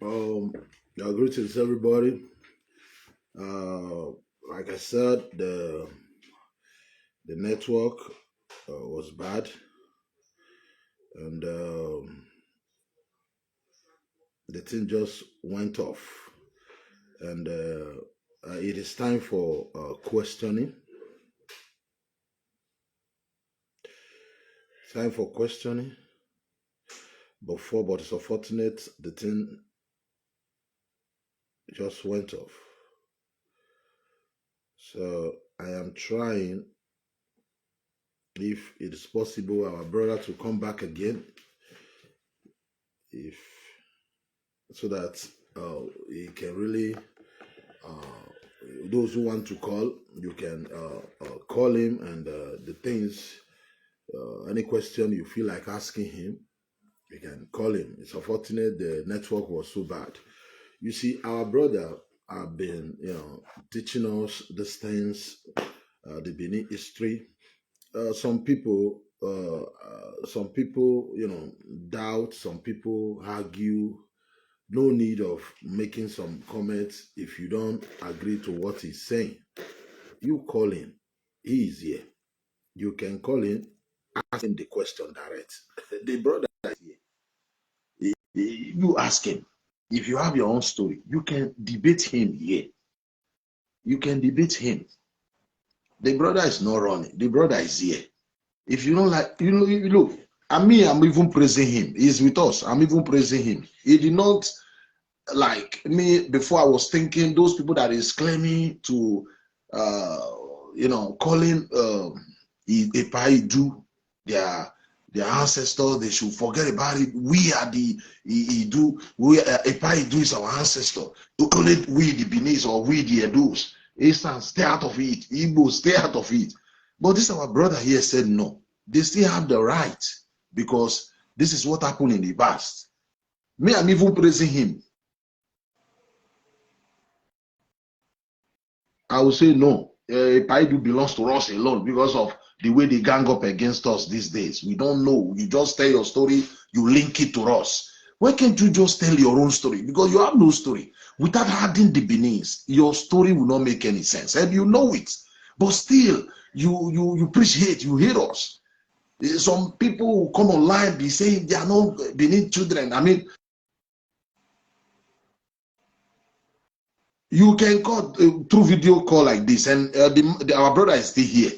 Um, Greetings everybody. Uh, like I said, the network was bad, and the thing just went off. And it is time for questioning. Time for questioning. But it's unfortunate the thing just went off. So I am trying, if it is possible, our brother to come back again, if so that he can really those who want to call, you can call him, and the things, any question you feel like asking him, you can call him. It's unfortunate the network was so bad. You see, our brother have been, teaching us these things, the Benin history. Some people, doubt. Some people argue. No need of making some comments if you don't agree to what he's saying. You call him. He is here. You can call him, ask him the question direct. The brother is here. You ask him. If you have your own story, you can debate him here. You can debate him. The brother is not running. The brother is here. If you don't like, look, I'm even praising him. He's with us. I'm even praising him. He did not like me before. I was thinking those people that is claiming to, calling Epaidu their ancestors, they should forget about it. We are the Idu. Epaidu is our ancestor. Only we the Benin or we the Edus. Eastern, stay out of it. Igbo, stay out of it. But this our brother here said no. They still have the right, because this is what happened in the past. Me, I'm even praising him. I will say no. Paidu belongs to us alone because of the way they gang up against us these days. We don't know. You just tell your story, you link it to us. Why can't you just tell your own story? Because you have no story. Without adding the Benin's, your story will not make any sense. And you know it. But still, you preach hate, you hate us. Some people who come online be saying they are not Benin children. I mean, you can call through video call like this, and our brother is still here.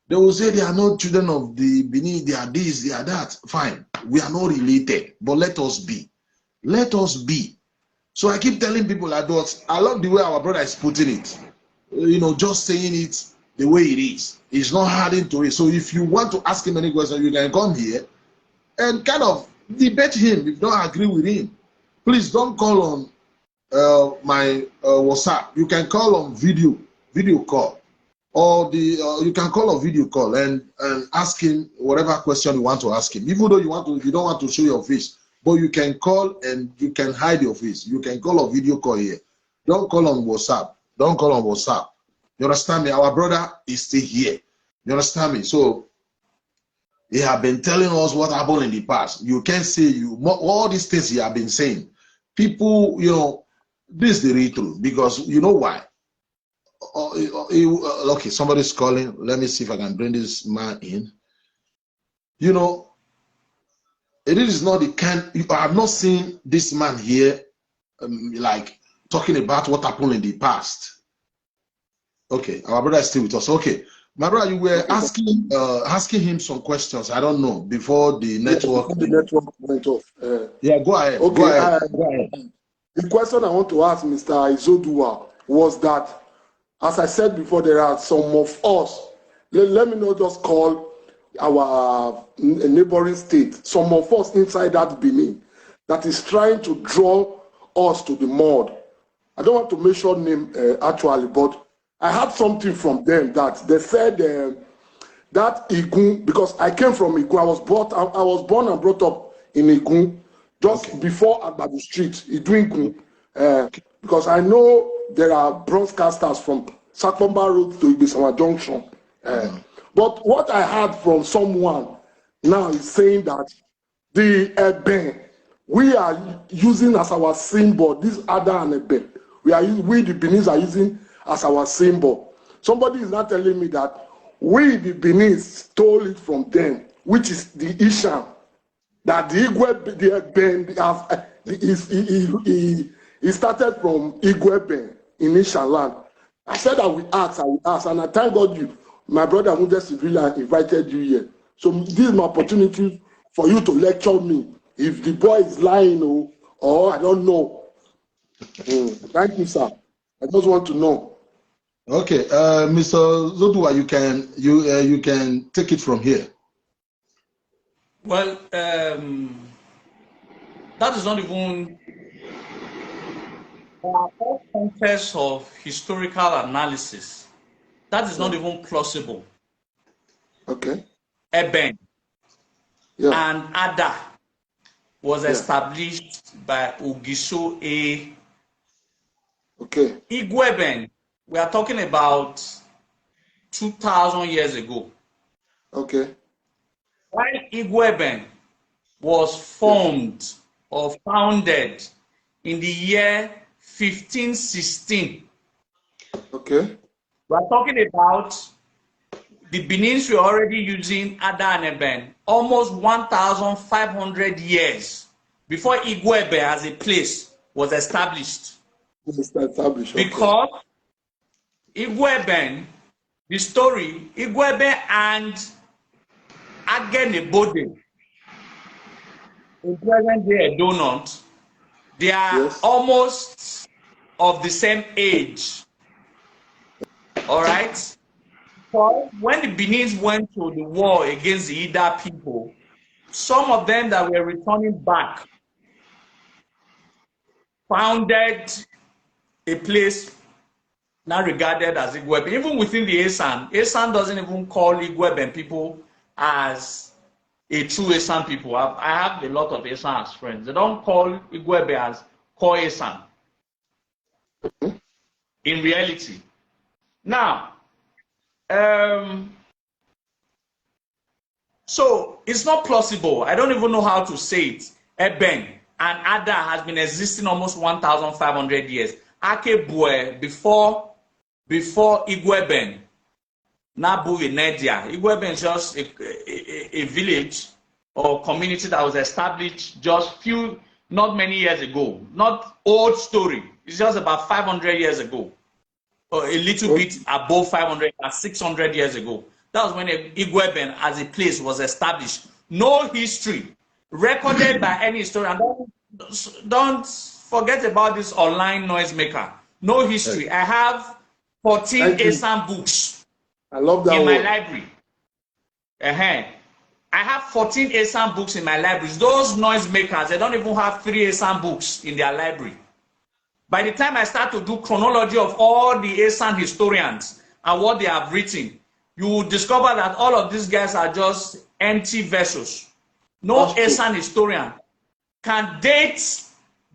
They will say they are not children of the Benin, they are this, they are that. Fine, we are not related, but let us be. Let us be. So I keep telling people like that. I love the way our brother is putting it. Just saying it the way it is. It's not adding to it. So if you want to ask him any question, you can come here and kind of debate him if you don't agree with him. Please don't call on my WhatsApp. You can call on video call, or you can call on video call and ask him whatever question you want to ask him. Even though you don't want to show your face, but you can call and you can hide your face. You can call on video call here. Don't call on WhatsApp. Don't call on WhatsApp. You understand me? Our brother is still here. You understand me? So he have been telling us what happened in the past. You can't say all these things he have been saying. People, this is the real truth, because you know why? Okay, somebody's calling. Let me see if I can bring this man in. It is not the kind. I have not seen this man here, like talking about what happened in the past. Okay, our brother is still with us. Okay, my brother, you were asking him some questions. I don't know, before the network. Before the network went off. Yeah, go ahead. Okay, go ahead. The question I want to ask Mr. Izoduwa was that, as I said before, there are some of us. Let me not just call our neighboring state. Some of us inside that Benin that is trying to draw us to the mud. I don't want to mention name actually, but I had something from them that they said that Igun, because I came from Igun, I was born and brought up in Igun, just before Agbadu Street, Igun, because I know there are broadcasters from Sakpomba Road to Ibisawa Junction. But what I heard from someone now is saying that the Eben we are using as our symbol this Ada and Ebe. We the Benin are using as our symbol. Somebody is not telling me that we the Benin stole it from them, which is the Ishan. That the Igwe he started from Igwe Ben in Ishan land. I said I will ask, and I thank God my brother Mudesibrila invited you here. So this is my opportunity for you to lecture me if the boy is lying or I don't know. Thank you, sir. I just want to know. Okay, Mr. Zodua, you can take it from here. Well, that is not even all context of historical analysis. That is not even plausible. Okay. Eben and Ada was established by Ogiso A. Okay. Igweben, we are talking about 2,000 years ago. Okay. While Igweben was formed or founded in the year 1516. Okay. We are talking about the Benins were already using Ada and Eben almost 1,500 years before Igwebe as a place was established. Because Igweben, the story, Igwebe and Agenebode, in present day Donut, they are almost of the same age. All right? So when the Benins went to the war against the Ida people, some of them that were returning back founded a place now regarded as Igwebe. Even within the Esan doesn't even call Igwebe people as a true Esan people. I have a lot of Esan as friends. They don't call Igwebe as core Esan. In reality. Now, so it's not plausible. I don't even know how to say it. Eben and Ada has been existing almost 1,500 years. Akebue before Igweben, Nabu Nedia. Igweben is just a village or community that was established just not many years ago. Not old story. It's just about 500 years ago. Or a little bit above 500, 600 years ago. That was when Igweben as a place was established. No history recorded by any historian. Don't forget about this online noisemaker. No history. I have 14 Esan books. I love that in my library. I have 14 Esan books in my libraries. Those noisemakers, they don't even have 3 Esan books in their library. By the time I start to do chronology of all the Esan historians and what they have written, you will discover that all of these guys are just empty vessels. No Esan historian can date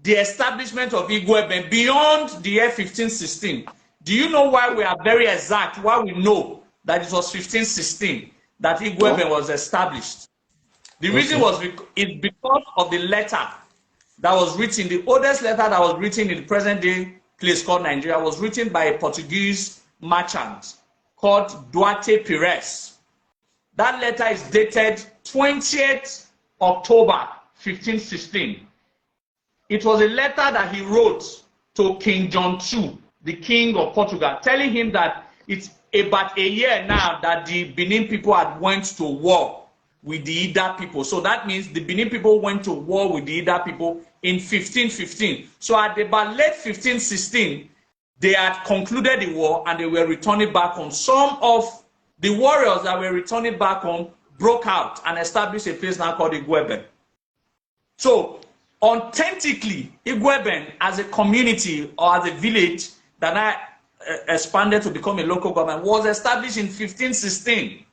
the establishment of Igweben beyond the year 1516. Do you know why we are very exact? Why we know that it was 1516 that Igweben was established? The reason was because of the letter that was written, the oldest letter that was written in the present day place called Nigeria was written by a Portuguese merchant called Duarte Pires. That letter is dated 20th October 1516. It was a letter that he wrote to King John II, the king of Portugal, telling him that it's about a year now that the Benin people had went to war with the Ida people. So that means the Benin people went to war with the Ida people in 1515. So at about late 1516, they had concluded the war and they were returning back home. Some of the warriors that were returning back home broke out and established a place now called Igweben. So authentically, Igweben as a community or as a village that I expanded to become a local government was established in 1516.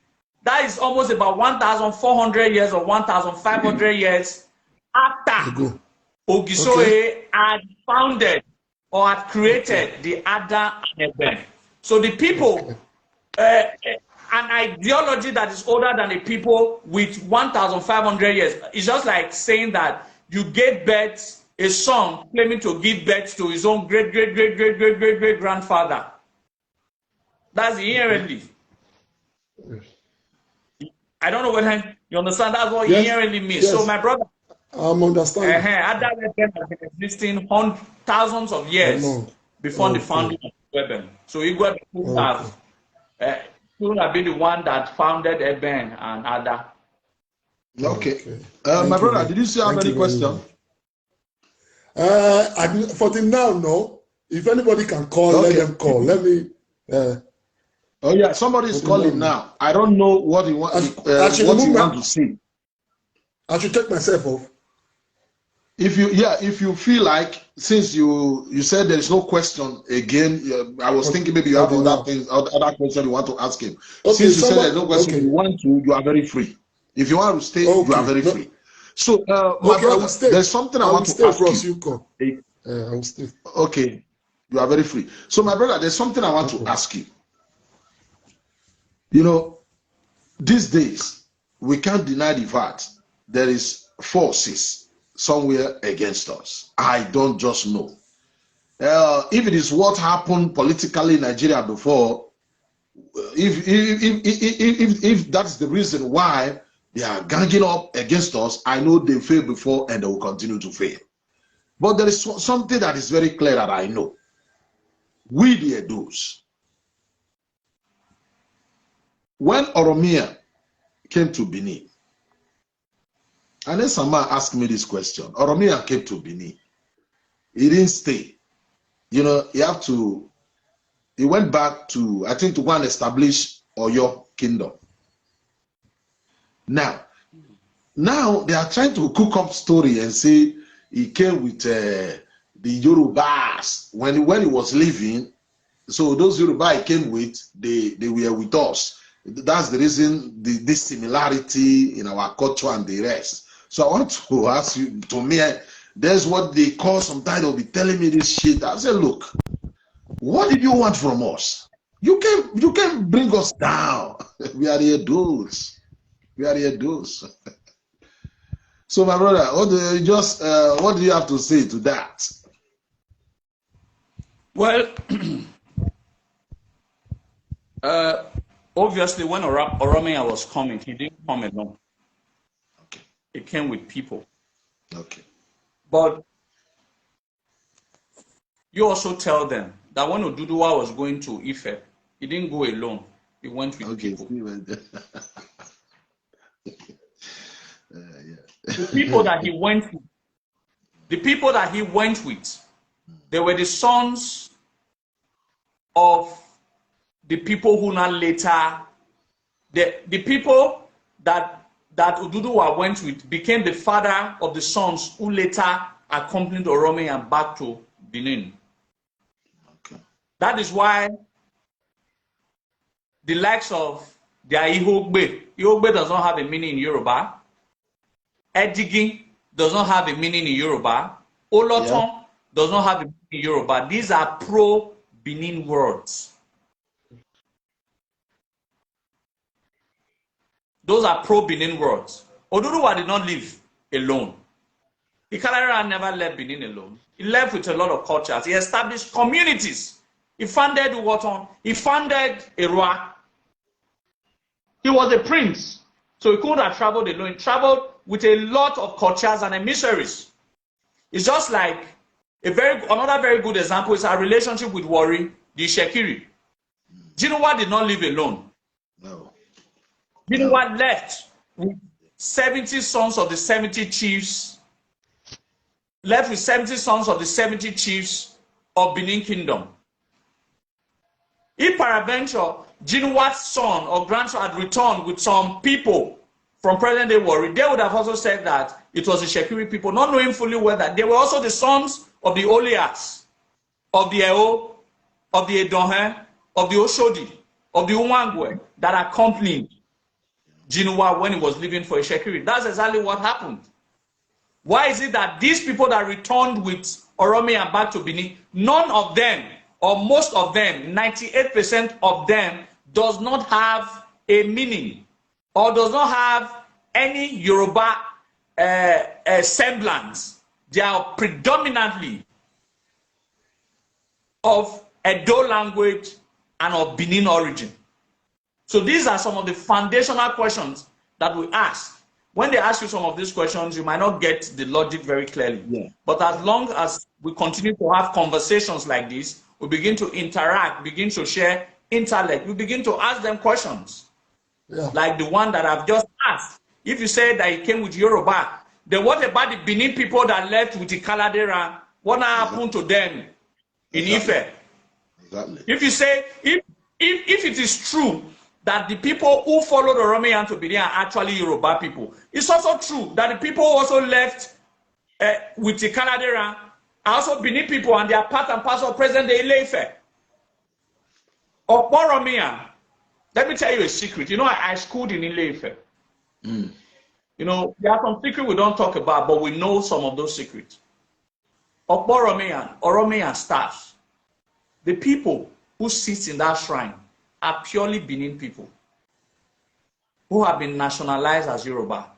That is almost about 1,400 years or 1,500 years after Ogisoe had founded or had created the Ada and Eben. So the people, an ideology that is older than the people with 1,500 years, is just like saying that you gave birth, a son claiming to give birth to his own great grandfather. That's inherently. I don't know whether you understand. That's what inherently means. Yes. So, my brother, I'm understanding. Ada Weben has been existing thousands of years before the founding of Weben. So, Igwe could have been the one that founded Eben and Ada. Okay. My brother, did you still have any question? For the now, no. If anybody can call, let them call. Let me. Oh yeah, somebody is calling now. I don't know what he wants. What you want to say. I should take myself off. If you feel like, since you said there is no question again, I was thinking maybe you have other question you want to ask him. Okay, since you said there's no question, you want to, you are very free. If you want to stay, you are very free. So, my brother, there's something I want to ask you. I will stay. Okay, you are very free. So, my brother, there's something I want to ask you. You know, these days, we can't deny the fact there is forces somewhere against us. I don't just know. If it is what happened politically in Nigeria before, if that's the reason why they are ganging up against us, I know they failed before and they will continue to fail. But there is something that is very clear that I know. We the Edos, when Oromia came to Benin, and then someone asked me this question. Oromia came to Benin. He didn't stay. You know, he went back to, I think, to go and establish Oyo Kingdom. Now they are trying to cook up story and say he came with the Yorubas when he was leaving. So those Yoruba he came with, they were with us. That's the reason this similarity in our culture and the rest. So I want to ask you, to me, there's what they call, sometimes they'll be telling me this shit. I say, look, what did you want from us? You can bring us down. We are the adults. We are the adults. So my brother, what do you have to say to that? Well, obviously, when Oromia was coming, he didn't come alone. Okay. He came with people. Okay. But you also tell them that when Oduduwa was going to Ife, he didn't go alone. He went with people. The people that he went with, they were the sons of the people who now later, the people that Oduduwa went with became the father of the sons who later accompanied Oromia back to Benin. Okay. That is why the likes of the Ihogbe does not have a meaning in Yoruba. Edigin does not have a meaning in Yoruba. Oloton does not have a meaning in Yoruba. These are pro-Benin words. Those are pro-Benin words. Oduduwa did not live alone. Ikalara never left Benin alone. He left with a lot of cultures. He established communities. He founded Uwoton. He founded Erua. He was a prince. So he couldn't have traveled alone. He traveled with a lot of cultures and emissaries. It's just like another very good example is our relationship with Wari, the Shekiri. Jinuwa did not live alone. No. Jinuwa left with 70 sons of the 70 chiefs, left with 70 sons of the 70 chiefs of Benin Kingdom. If peradventure Jinuwa's son or grandson had returned with some people from present-day Wari, they would have also said that it was the Shekiri people, not knowing fully well that they were also the sons of the Olias, of the Eo, of the Edohen, of the Oshodi, of the Umangwe that accompanied Jinuwa when he was living for a Shekiri. That's exactly what happened. Why is it that these people that returned with Oromia back to Benin, none of them, or most of them, 98% of them, does not have a meaning or does not have any Yoruba semblance. They are predominantly of Edo language and of Benin origin. So these are some of the foundational questions that we ask. When they ask you some of these questions, you might not get the logic very clearly. Yeah. But as long as we continue to have conversations like this, we begin to interact, begin to share intellect, we begin to ask them questions. Yeah. Like the one that I've just asked. If you say that he came with Yoruba, then what about the Benin people that left with the Kaladera? What happened to them in Ife? Exactly. If you say, if it is true that the people who followed Oromiyan to Benin are actually Yoruba people, it's also true that the people who also left with the Kaladera are also Benin people, and they are part and parcel of present-day Ile-Ife. Oromiyan, let me tell you a secret. You know, I schooled in Ile-Ife. You know, there are some secrets we don't talk about, but we know some of those secrets. Oromiyan staff, the people who sit in that shrine are purely Benin people who have been nationalized as Yoruba.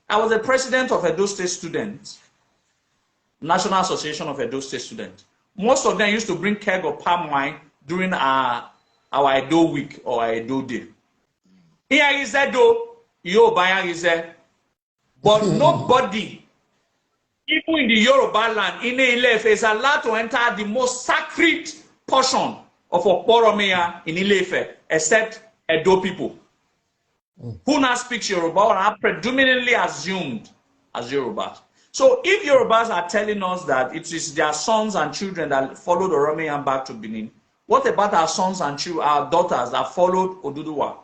I was the president of Edo State Students, National Association of Edo State Students. Most of them used to bring keg of palm wine during our Edo week or our Edo day. Here is Edo, Yoruba is there. But nobody, even in the Yoruba land, in Ile-Ife, is allowed to enter the most sacred portion of Oromiyan in Ile-Ife, except Edo people, who now speak Yoruba or are predominantly assumed as Yorubas. So if Yorubas are telling us that it is their sons and children that followed Oromiyan back to Benin, what about our sons and children, our daughters that followed Oduduwa?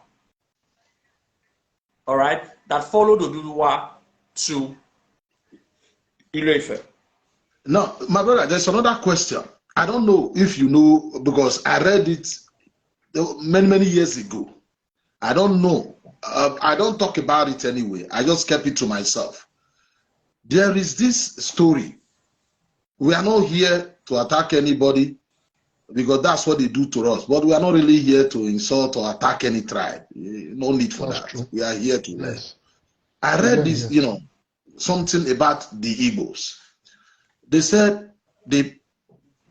All right, that followed Oduduwa to Ile-Ife. Now, my brother, there's another question. I don't know if you know, because I read it many years ago. I don't know. I don't talk about it anyway. I just kept it to myself. There is this story. We are not here to attack anybody, because that's what they do to us. But we are not really here to insult or attack any tribe. No need for that. True. We are here to learn. I read this, you know, something about the Igbos. They said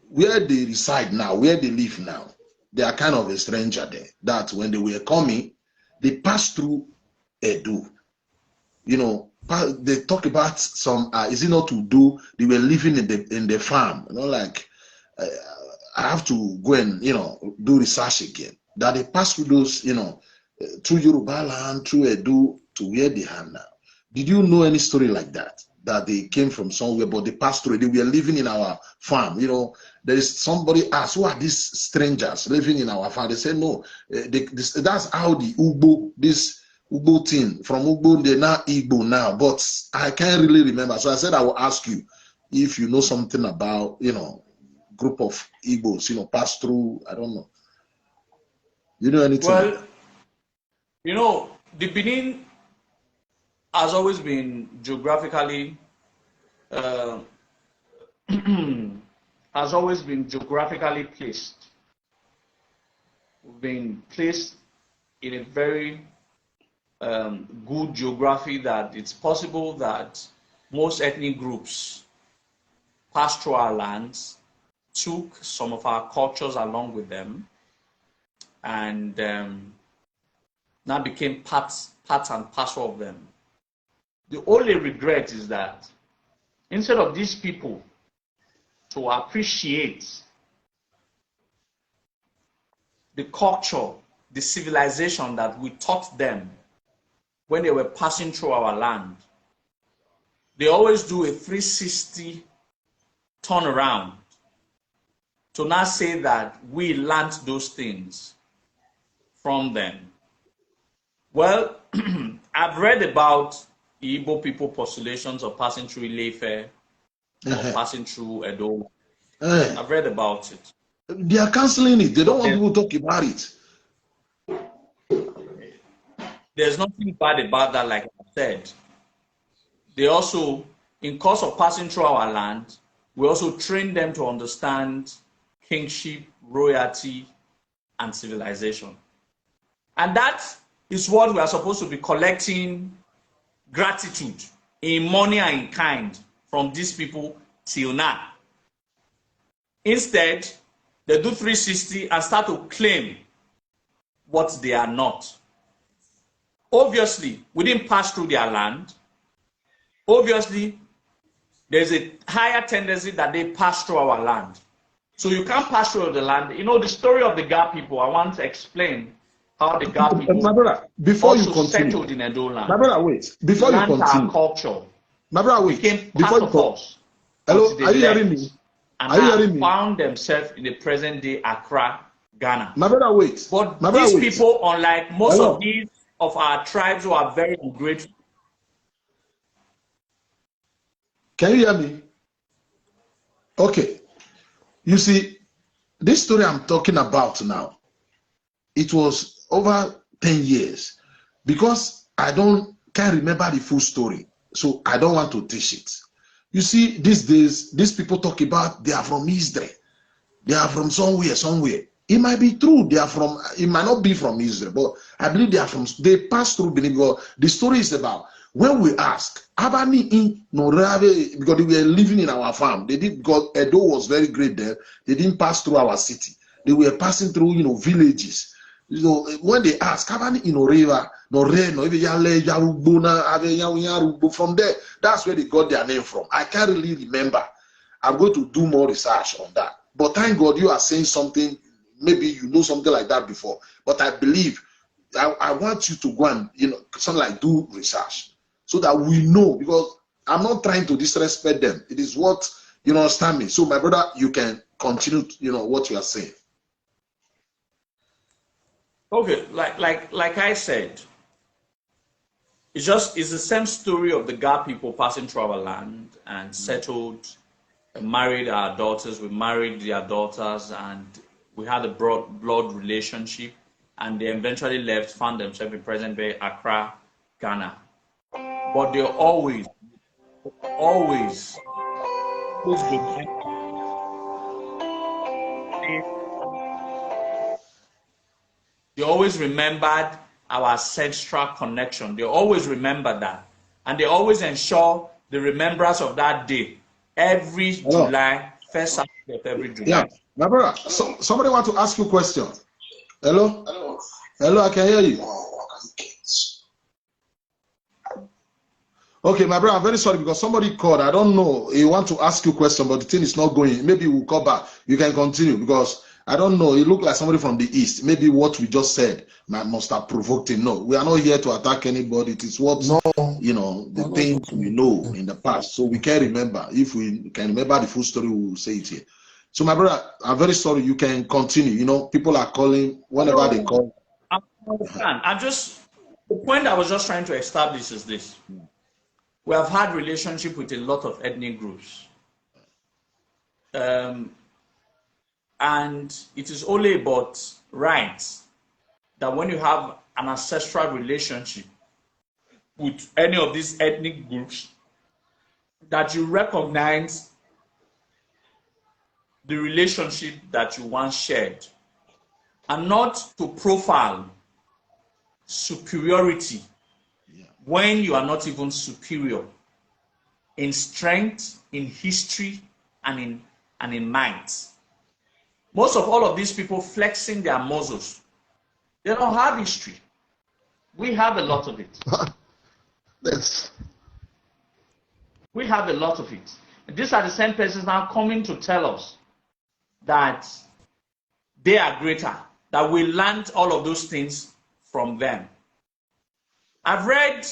where they reside now, where they live now, they are kind of a stranger there. That when they were coming, they passed through Edo. You know, they talk about some, is it not Udo? They were living in the farm. You know, like, I have to go and, you know, do research again. That they passed through those, you know, through Yoruba land, through Edo to where they are now. Did you know any story like that? That they came from somewhere, but they passed through. They were living in our farm. You know, there is somebody asked, who are these strangers living in our farm? They said, no, that's how the Ugbo, this Ugbo thing, from Ugbo, they're now Igbo now, but I can't really remember. So I said, I will ask you if you know something about, you know, group of Igbos, you know, pass through, I don't know. You know anything? Well, you know, the Benin has always been geographically has always been geographically placed. We've been placed in a very good geography that it's possible that most ethnic groups passed through our lands, took some of our cultures along with them, and now became part and parcel of them. The only regret is that instead of these people to appreciate the culture, the civilization that we taught them when they were passing through our land, they always do a 360 turnaround to now say that we learned those things from them. Well, I've read about the Igbo people postulations of passing through Ile-Ife, or passing through Edo. I've read about it. They are canceling it. They don't want people to talk about it. There's nothing bad about that, like I said. They also, in course of passing through our land, we also train them to understand kingship, royalty, and civilization. And that is what we are supposed to be collecting gratitude in money and in kind from these people till now. Instead, they do 360 and start to claim what they are not. Obviously, we didn't pass through their land. Obviously, there's a higher tendency that they pass through our land. So you can't pass through the land. You know, the story of the Ga people, I want to explain how the Ga people my brother, before you continue, settled in Edo land. My brother, wait. Before you continue, our culture, my brother, wait. Became Before part you of us. Hello, are you hearing me? And are you hearing me? Found themselves in the present day Accra, Ghana. My brother, wait. But my these brother, wait. people, unlike most Hello. of these of our tribes who are very ungrateful. Can you hear me? Okay. You see, this story I'm talking about now, it was over 10 years because I can't remember the full story. So I don't want to teach it. You see, these days, these people talk about they are from Israel. They are from somewhere. It might be true. It might not be from Israel, but I believe they pass through Benin. Because the story is about when we ask, Abani in Norave, because they were living in our farm. Because Edo was very great there. They didn't pass through our city. They were passing through, villages. When they ask, Abani in Oreva, from there, that's where they got their name from. I can't really remember. I'm going to do more research on that. But thank God you are saying something. Maybe you know something like that before. But I believe I want you to go and something like do research so that we know, because I'm not trying to disrespect them. It is what understand me. So my brother, you can continue. What you are saying. Okay, like I said, it's the same story of the Ga people passing through our land and settled. Married our daughters, we married their daughters, and we had a blood relationship, and they eventually left, found themselves in present-day Accra, Ghana. But they always remembered our ancestral connection. They always remember that, and they always ensure the remembrance of that day. Every July, first Saturday of every July. Yeah, my brother. Somebody want to ask you a question. Hello, I can hear you. Okay, my brother, I'm very sorry because somebody called. I don't know. He want to ask you a question, but the thing is not going. Maybe we'll call back. You can continue because I don't know. It looked like somebody from the east. Maybe what we just said must have provoked him. No, we are not here to attack anybody. It is what the things we know in the past. So we can remember. If we can remember the full story, we will say it here. So my brother, I'm very sorry. You can continue. People are calling whenever they call. I understand. The point I was just trying to establish is this. We have had relationship with a lot of ethnic groups. And it is only about rights that when you have an ancestral relationship with any of these ethnic groups, that you recognize the relationship that you once shared, and not to profile superiority when you are not even superior in strength, in history, and in might. Most of all of these people flexing their muscles, they don't have history. We have a lot of it. We have a lot of it. And these are the same persons now coming to tell us that they are greater, that we learned all of those things from them. I've read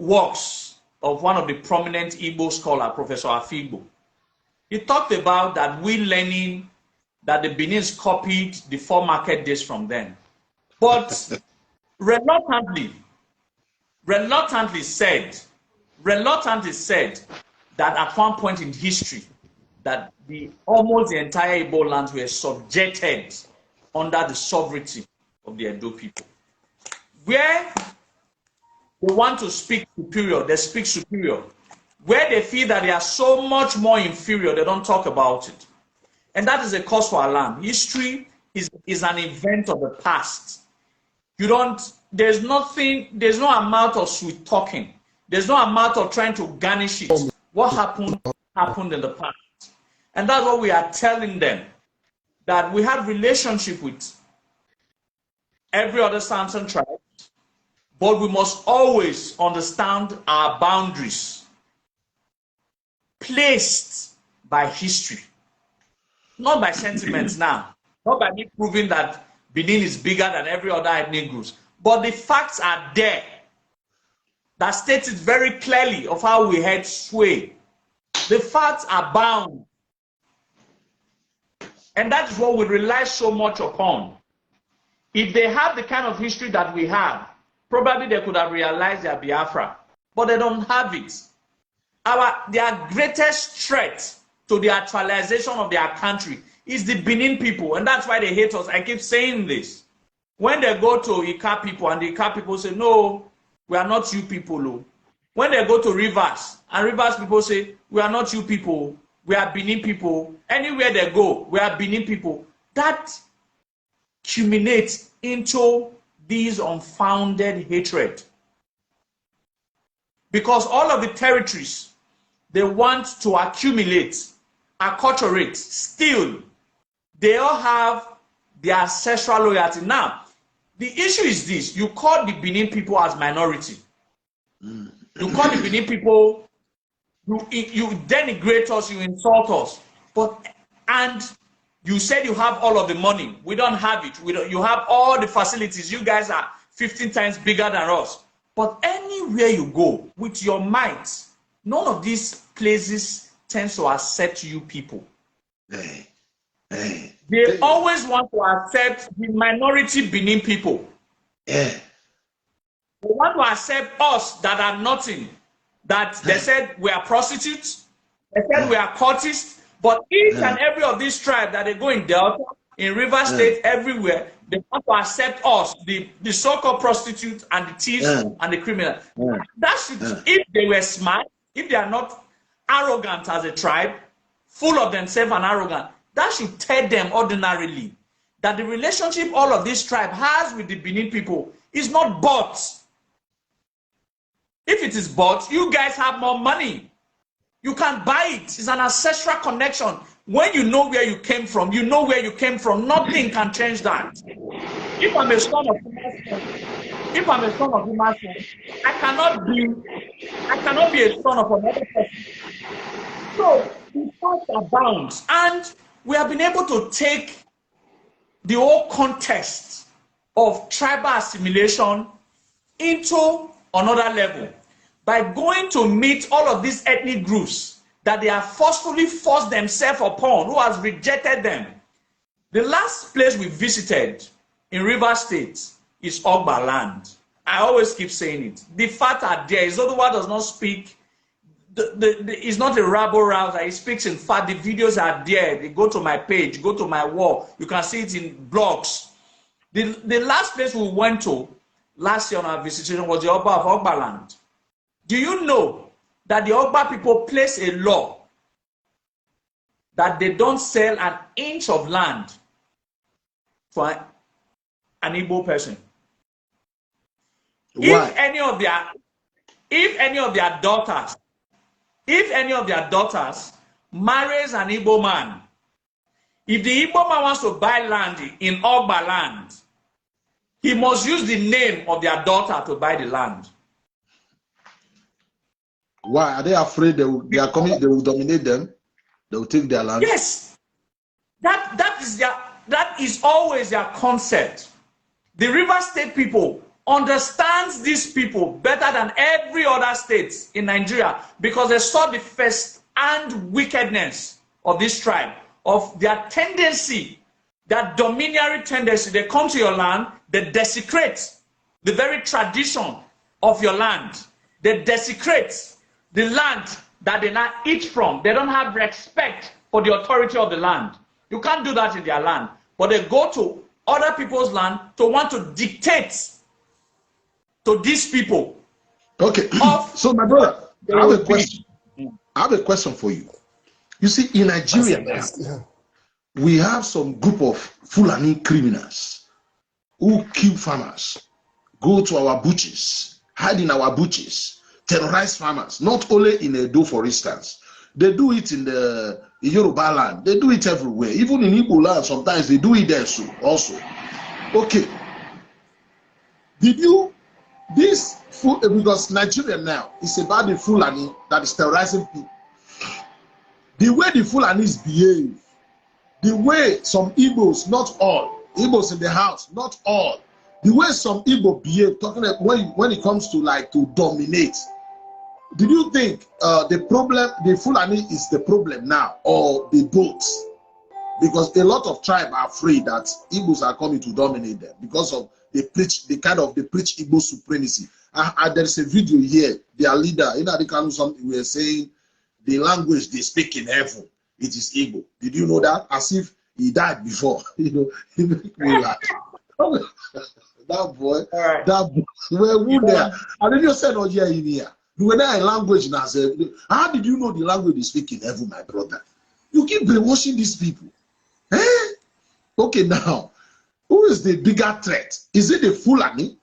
works of one of the prominent Igbo scholars, Professor Afigbo. He talked about that we learning that the Benin's copied the 4 market days from them. But reluctantly said that at one point in history that almost the entire Igbo lands were subjected under the sovereignty of the Edo people. Where they want to speak superior, they speak superior. Where they feel that they are so much more inferior, they don't talk about it. And that is a cause for alarm. History is an event of the past. There's no amount of sweet talking There's no amount of trying to garnish it. What happened in the past. And that's what we are telling them, that we have relationship with every other Samson tribe, but we must always understand our boundaries placed by history, not by sentiments now, not by me proving that Benin is bigger than every other ethnic group, but the facts are there that states it very clearly of how we had sway. The facts are bound. And that is what we rely so much upon. If they have the kind of history that we have, probably they could have realized their Biafra, but they don't have it. Their greatest threat to the actualization of their country is the Benin people, and that's why they hate us. I keep saying this. When they go to Ika people, and the Ika people say, no, we are not you people. When they go to Rivers, and Rivers people say, we are not you people, we are Benin people. Anywhere they go, we are Benin people. That culminates into these unfounded hatred. Because all of the territories they want to accumulate, acculturate, steal, they all have their ancestral loyalty. Now, the issue is this: you call the Benin people as minority. You call the Benin people, you denigrate us, you insult us, and you said you have all of the money. We don't have it. You have all the facilities. You guys are 15 times bigger than us. But anywhere you go with your might, none of these places tends to accept you people. They always want to accept the minority Benin people. They want to accept us that are nothing. That they said we are prostitutes. They said we are cultists. But each and every of these tribes that they go in Delta, in River State, everywhere, they want to accept us, the so-called prostitutes and the thieves and the criminals. That should, if they were smart, if they are not arrogant as a tribe, full of themselves and arrogant, that should tell them ordinarily that the relationship all of this tribe has with the Benin people is not bought. If it is bought, you guys have more money. You can buy it. It's an ancestral connection. When you know where you came from, you know where you came from. Nothing can change that. If I'm a son of imasuen, I cannot be a son of another person. So the facts are bound, and we have been able to take the whole context of tribal assimilation into another level by going to meet all of these ethnic groups that they have forcefully forced themselves upon, who has rejected them. The last place we visited in River State is Ogba land. I always keep saying it. The facts are there. Izoduwa does not speak. He's not a rabble-rouser. He speaks in fact. The videos are there. They go to my page, go to my wall. You can see it in blogs. The last place we went to last year on our visitation was the Oba of Ogba land. Do you know that the Ogba people place a law that they don't sell an inch of land for an Igbo person? Why? If any of their daughters marries an Igbo man, if the Igbo man wants to buy land in Ogba land, he must use the name of their daughter to buy the land. Why? Are they afraid they will dominate them? They will take their land? Yes. That is always their concept. The River State people understands these people better than every other state in Nigeria, because they saw the first-hand wickedness of this tribe, of their tendency, their domineering tendency. They come to your land, they desecrate the very tradition of your land. They desecrate the land that they now eat from. They don't have respect for the authority of the land. You can't do that in their land. But they go to other people's land to want to dictate to these people. Okay. So my brother, I have a question. I have a question for you. You see, in Nigeria now, we have some group of Fulani criminals who kill farmers, go to our butchers, hide in our butchers, terrorize farmers, not only in Edo, for instance. They do it in the Yoruba land. They do it everywhere. Even in Igbo land, sometimes they do it there also. Okay. Did you, this, because Nigeria now is about the Fulani that is terrorizing people. The way the Fulanis behave, the way some Igbos, not all, Igbos in the house, not all, the way some Igbo behave, talking about when it comes to like to dominate. Did you think the problem, the Fulani is the problem now, or the boats? Because a lot of tribes are afraid that Igbos are coming to dominate them because of they preach Igbo supremacy. There's a video here, their leader, something we are saying. The language they speak in heaven, it is Igbo. Did you know that? As if he died before. You know, he make me laugh. That boy, right. That boy, well, who there? I didn't just say no here in here. When I language now, how did you know the language they speak in heaven, my brother? You keep brainwashing these people. Eh? Okay, now, who is the bigger threat? Is it the Fulani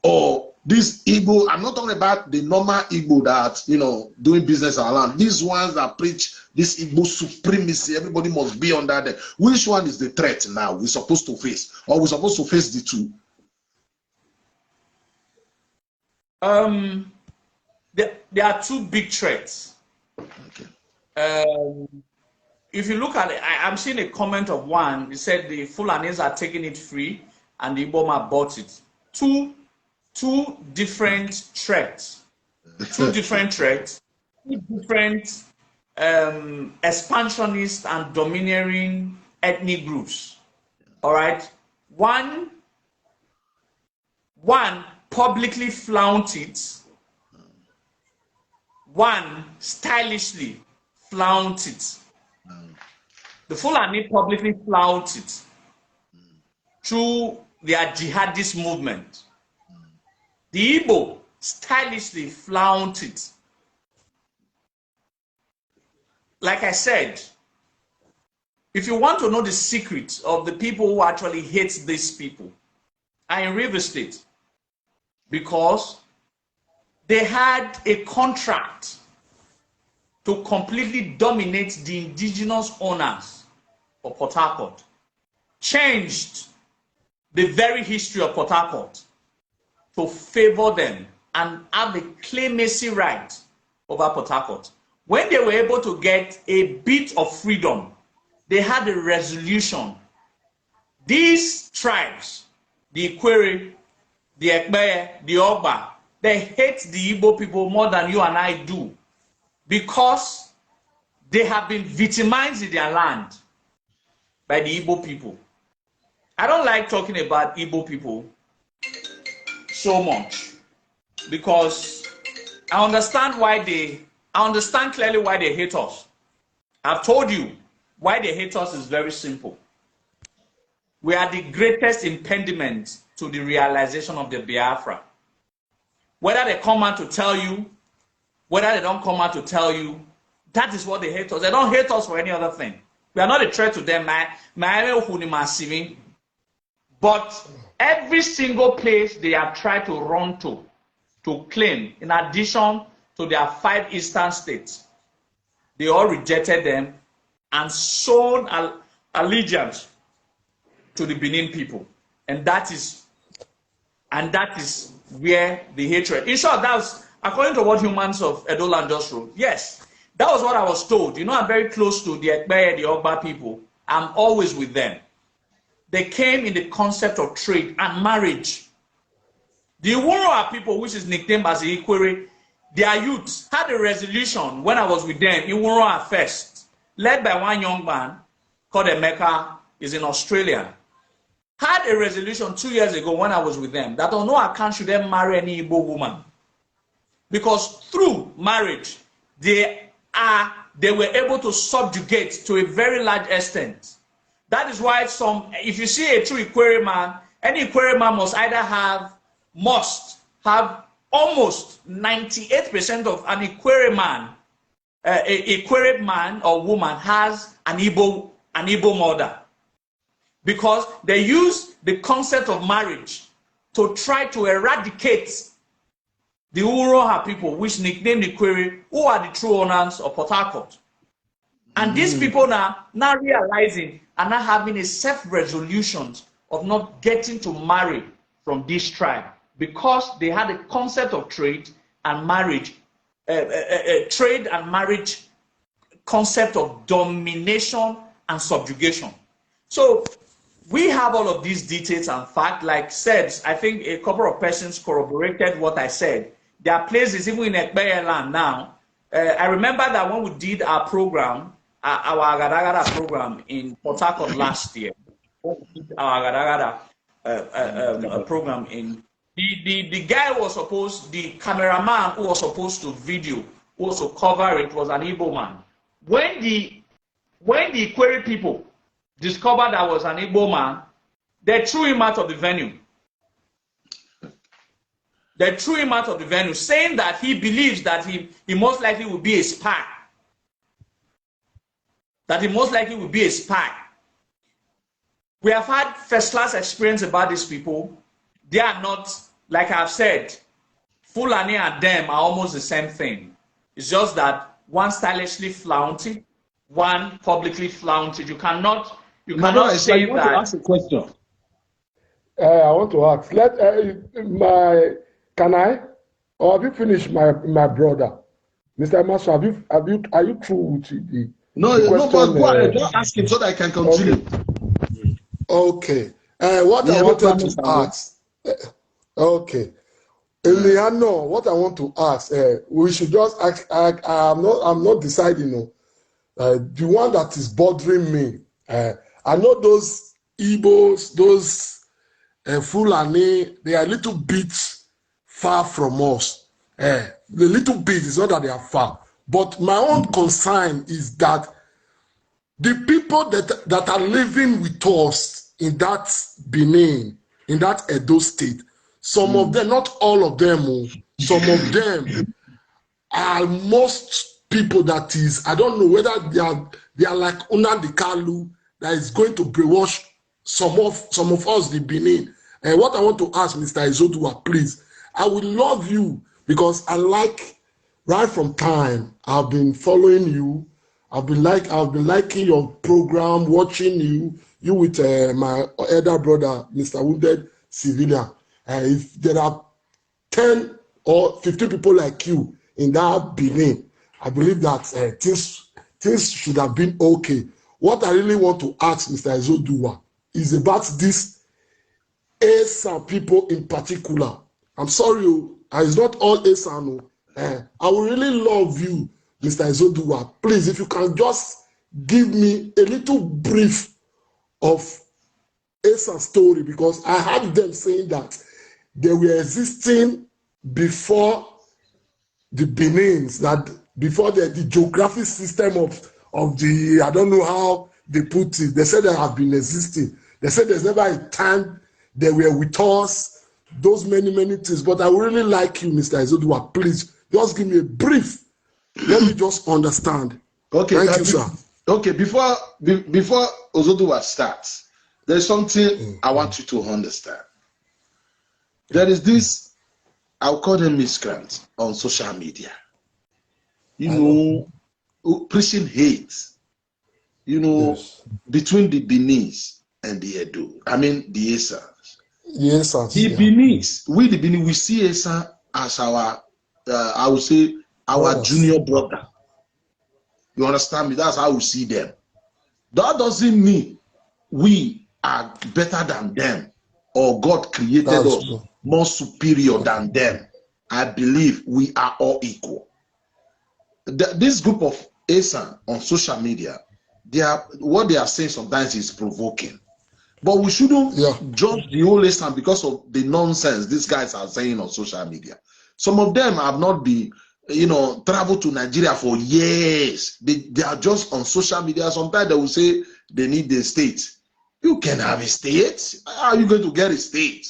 or this Igbo? I'm not talking about the normal Igbo that, you know, doing business around. These ones that preach this Igbo supremacy, everybody must be under them. Which one is the threat now we're supposed to face? Or we're supposed to face the two? There are two big threats. Okay. If you look at it, I'm seeing a comment of one. He said the Fulanis are taking it free and the Iboma bought it. Two different threats. Two different threats. Two different expansionist and domineering ethnic groups. All right. One publicly flaunt it. One stylishly flaunt it. The Fulani publicly flout it through their jihadist movement. The Igbo stylishly flaunt it. Like I said, if you want to know the secret of the people who actually hate these people, are in River State, because they had a contract to completely dominate the indigenous owners of Port Harcourt, changed the very history of Port Harcourt to favor them and have a claimacy right over Port Harcourt. When they were able to get a bit of freedom, they had a resolution. These tribes, the Ikwere, the Ekpeye, the Ogba, they hate the Igbo people more than you and I do, because they have been victimized in their land by the Igbo people. I don't like talking about Igbo people so much, because I understand clearly why they hate us. I've told you why they hate us is very simple. We are the greatest impediment to the realization of the Biafra. Whether they come out to tell you, whether they don't come out to tell you, that is what they hate us. They don't hate us for any other thing. We are not a threat to them. But every single place they have tried to run to claim, in addition to their 5 eastern states, they all rejected them and sold allegiance to the Benin people. And that is where the hatred. In short, that was according to what Humans of Edo Land just wrote. Yes, that was what I was told. You know, I'm very close to the Ekpeye, the Ogba people. I'm always with them. They came in the concept of trade and marriage. The Iworoa people, which is nicknamed as the Ikwere, their youth had a resolution when I was with them, Iworoa first, led by one young man called Emeka, is in Australia. Had a resolution 2 years ago when I was with them that on no account should they marry any Igbo woman. Because through marriage, they were able to subjugate to a very large extent. That is why if you see a true Ikwere man, any Ikwere man must have almost 98% of an Ikwere man, a Ikwere man or woman has an Igbo mother. Because they use the concept of marriage to try to eradicate the Uroha people, which nicknamed the Query, who are the true owners of Port Harcourt. And these people now realizing and now having a self-resolution of not getting to marry from this tribe because they had a concept of trade and marriage, trade and marriage concept of domination and subjugation. So we have all of these details and facts. Like said, I think a couple of persons corroborated what I said. There are places, even in Ekbeye land now. I remember that when we did our program, our Agadagada program in Port Harcourt last year, our Agadagada program in the guy was supposed, the cameraman who was supposed to video, who was to cover it, was an Igbo man. When the Query people discovered that was an Igbo man, they threw him out of the venue. They threw him out of the venue, saying that he believes that he most likely will be a spy. That he most likely will be a spy. We have had first-class experience about these people. They are not, like I've said, Fulani and them are almost the same thing. It's just that one stylishly flaunted, one publicly flaunted. You cannot say that. To ask a question. I want to ask. Can I? Or have you finished, my brother, Mr. Imasuen? Are you through with the? No, but go ahead. Just ask him so that I can continue. Okay. What I wanted to ask. Okay. Eliano, what I want to ask, we should just ask. I'm not deciding. The one that is bothering me. I know those Igbos, those Fulani, they are a little bit far from us. The little bit is not that they are far. But my own concern is that the people that are living with us in that Benin, in that Edo state, some of them, not all of them, some of them are most people that is, I don't know whether they are like Nnamdi Kanu that is going to brainwash some of us, the Benin. And what I want to ask Mr. Izoduwa, please, I would love you because I like, right from time, I've been following you. I've been liking your program, watching you with my elder brother, Mr. Wounded Civilian. If there are 10 or 15 people like you in that Benin, I believe that things should have been okay. What I really want to ask Mr. Izoduwa is about this Esan people in particular. I'm sorry, it's not all Esan. I would really love you, Mr. Izoduwa. Please, if you can just give me a little brief of Esan's story, because I heard them saying that they were existing before the Benins, that before the geographic system of the, I don't know how they put it. They said they have been existing. They said there's never a time they were with us, those many things. But I would really like you, Mr. Izoduwa, please, just give me a brief. Let me just understand. Okay, thank you, sir. Okay, before Izoduwa starts, there's something I want you to understand. There is this, I'll call them miscreants on social media. Preaching hate. Yes. Between the Benis and the Edo. I mean the Esans. Yes, the Benis. We the Benis, we see Esan as our I would say our junior brother. You understand me? That's how we see them. That doesn't mean we are better than them or God created us more superior than them. I believe we are all equal. This group of Esan on social media, what they are saying sometimes is provoking. But we shouldn't judge the whole Esan because of the nonsense these guys are saying on social media. Some of them have not been, traveled to Nigeria for years. They are just on social media. Sometimes they will say they need the state. You can have a state. How are you going to get a state?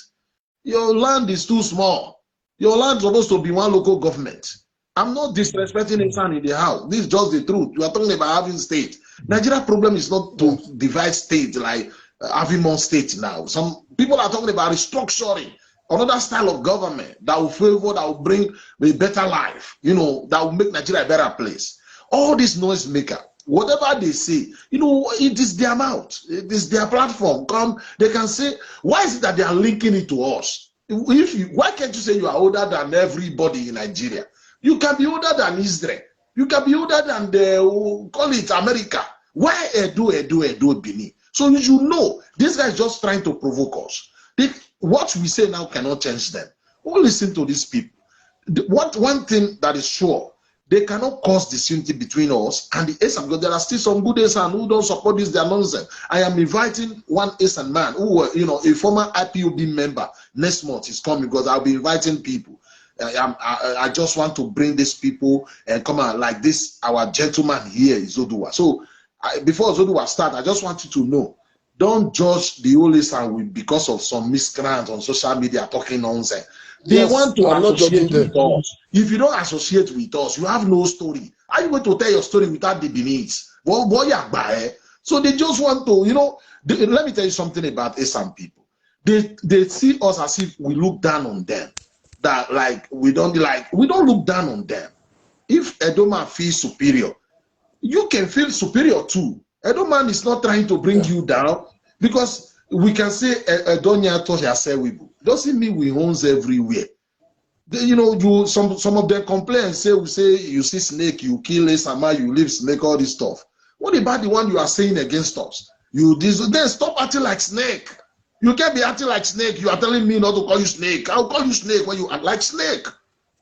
Your land is too small. Your land is supposed to be one local government. I'm not disrespecting Esan in the house. This is just the truth. We are talking about having state. Nigeria problem is not to divide states like having more states now. Some people are talking about restructuring another style of government that will favor, that will bring a better life, you know, that will make Nigeria a better place. All these noise maker, whatever they say, you know, it is their mouth, it is their platform. Come, they can say, why is it that they are linking it to us? Why can't you say you are older than everybody in Nigeria? You can be older than Israel. You can be older than the, call it America. Why Edo, Benin? So you should know, this guy is just trying to provoke us. What we say now cannot change them. We'll listen to these people. One thing that is sure, they cannot cause disunity between us and the Esan, because there are still some good Esan who don't support this, their nonsense. I am inviting one Esan man who, you know, a former IPOB member next month is coming, because I'll be inviting people. I just want to bring these people and come out like this. Our gentleman here is izoduwa. So before izoduwa start, I just want you to know, don't judge the whole Esan because of some miscreants on social media talking nonsense. They want to associate with us. If you don't associate with us, you have no story. How are you going to tell your story without the beneath? So they just want to, you know, let me tell you something about Esan people. They see us as if we look down on them. That we don't look down on them. If Edoman feels superior, you can feel superior too. Edoman is not trying to bring you down, because we can say Edonia touch yourself. Doesn't mean we owns everywhere. You know, some of them complain and say, you see snake, you kill a sama, you leave snake, all this stuff. What about the one you are saying against us? Then stop acting like snake. You can't be acting like snake. You are telling me not to call you snake. I'll call you snake when you act like snake.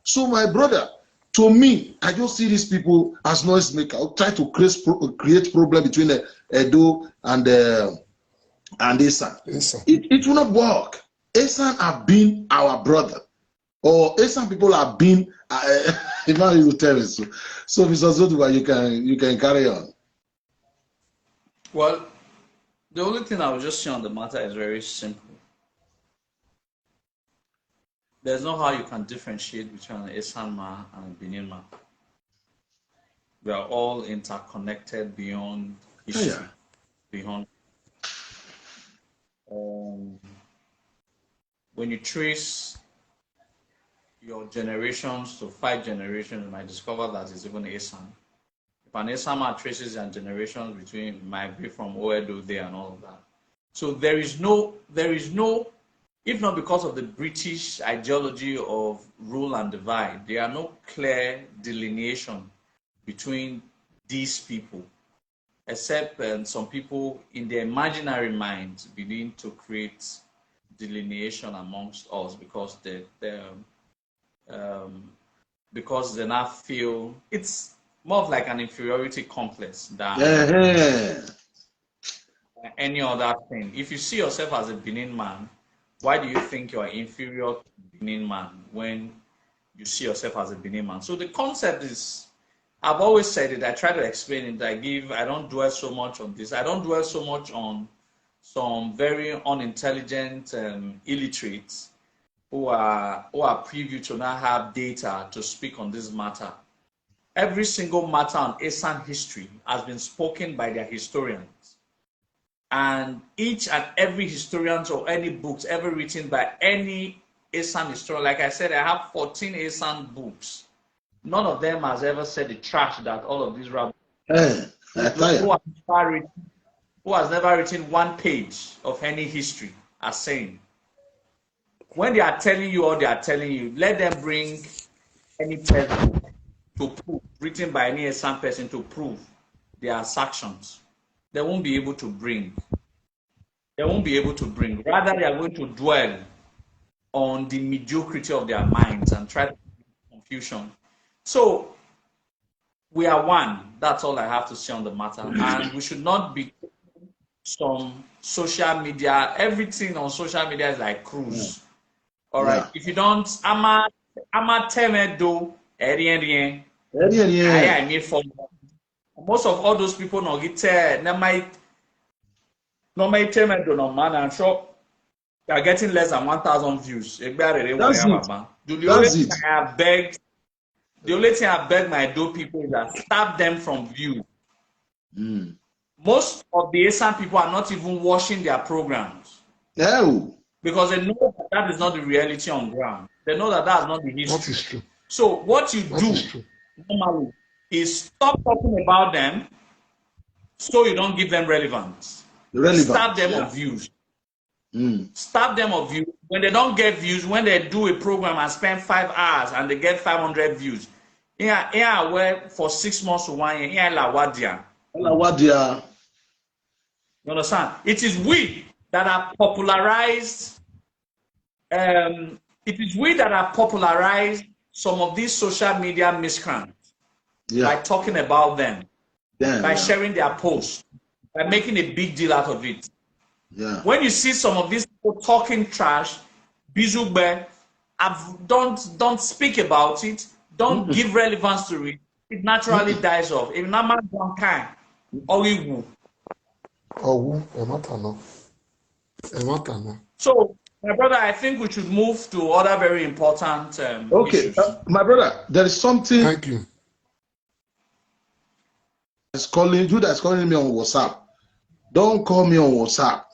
So my brother, to me, I just see these people as noise maker. I'll try to create problem between Edo and Esan. It will not work. Esan have been our brother, or Esan people have been. Imagine you tell me so. So Mr. Zoduwa, you can carry on. Well, the only thing I will just say on the matter is very simple. There's no how you can differentiate between an Esan man and a Benin man. We are all interconnected beyond history, beyond. When you trace your generations to 5 generations, you might discover that it's even Esan. If an Esan man traces their generations between, might be from Oedo there and all of that. So there is no, if not because of the British ideology of rule and divide, there are no clear delineation between these people, except some people in their imaginary minds begin to create delineation amongst us because they now feel it's more of like an inferiority complex than any other thing. If you see yourself as a Benin man, why do you think you are inferior to Benin man when you see yourself as a Benin man? So the concept is, I've always said it, I try to explain it, I don't dwell so much on this. I don't dwell so much on some very unintelligent illiterates who are privy to now have data to speak on this matter. Every single matter on Esan history has been spoken by their historians. And each and every historian or any books ever written by any Esan historian, like I said, I have 14 Esan books. None of them has ever said the trash that all of these rabbis who has never written one page of any history are saying. When they are telling you all they are telling you, let them bring any textbook to prove, written by any Esan person to prove their assertions. They won't be able to bring. Rather, they are going to dwell on the mediocrity of their minds and try to create confusion. So, we are one. That's all I have to say on the matter. And we should not be some social media. Everything on social media is like cruise. All right. If you don't, I'm a temedo. Most of all those people no get no my temedo no man. I'm sure they are getting less than 1,000 views. That's it. The only thing I beg my do people is that stop them from view. Most of the Esan people are not even watching their programs. No. because they know that, that is not the reality on ground. They know that that's not the history. That is true. So what you That do is true. normally is stop talking about them so you don't give them relevance. Starve them of views. Starve them of views. When they don't get views, when they do a program and spend 5 hours and they get 500 views, yeah, where for 6 months to 1 year, yeah, la wadia. You understand? It is we that are popularized. It is we that are popularized some of these social media miscreants by talking about them, by sharing their posts, by making a big deal out of it. When you see some of these people talking trash, Bizugbe, don't speak about it, don't give relevance to it, it naturally dies off. If not man one kind, or you will. So, my brother, I think we should move to other very important issues. My brother, there is something. Thank you. That's calling you. That's calling me on WhatsApp. Don't call me on WhatsApp.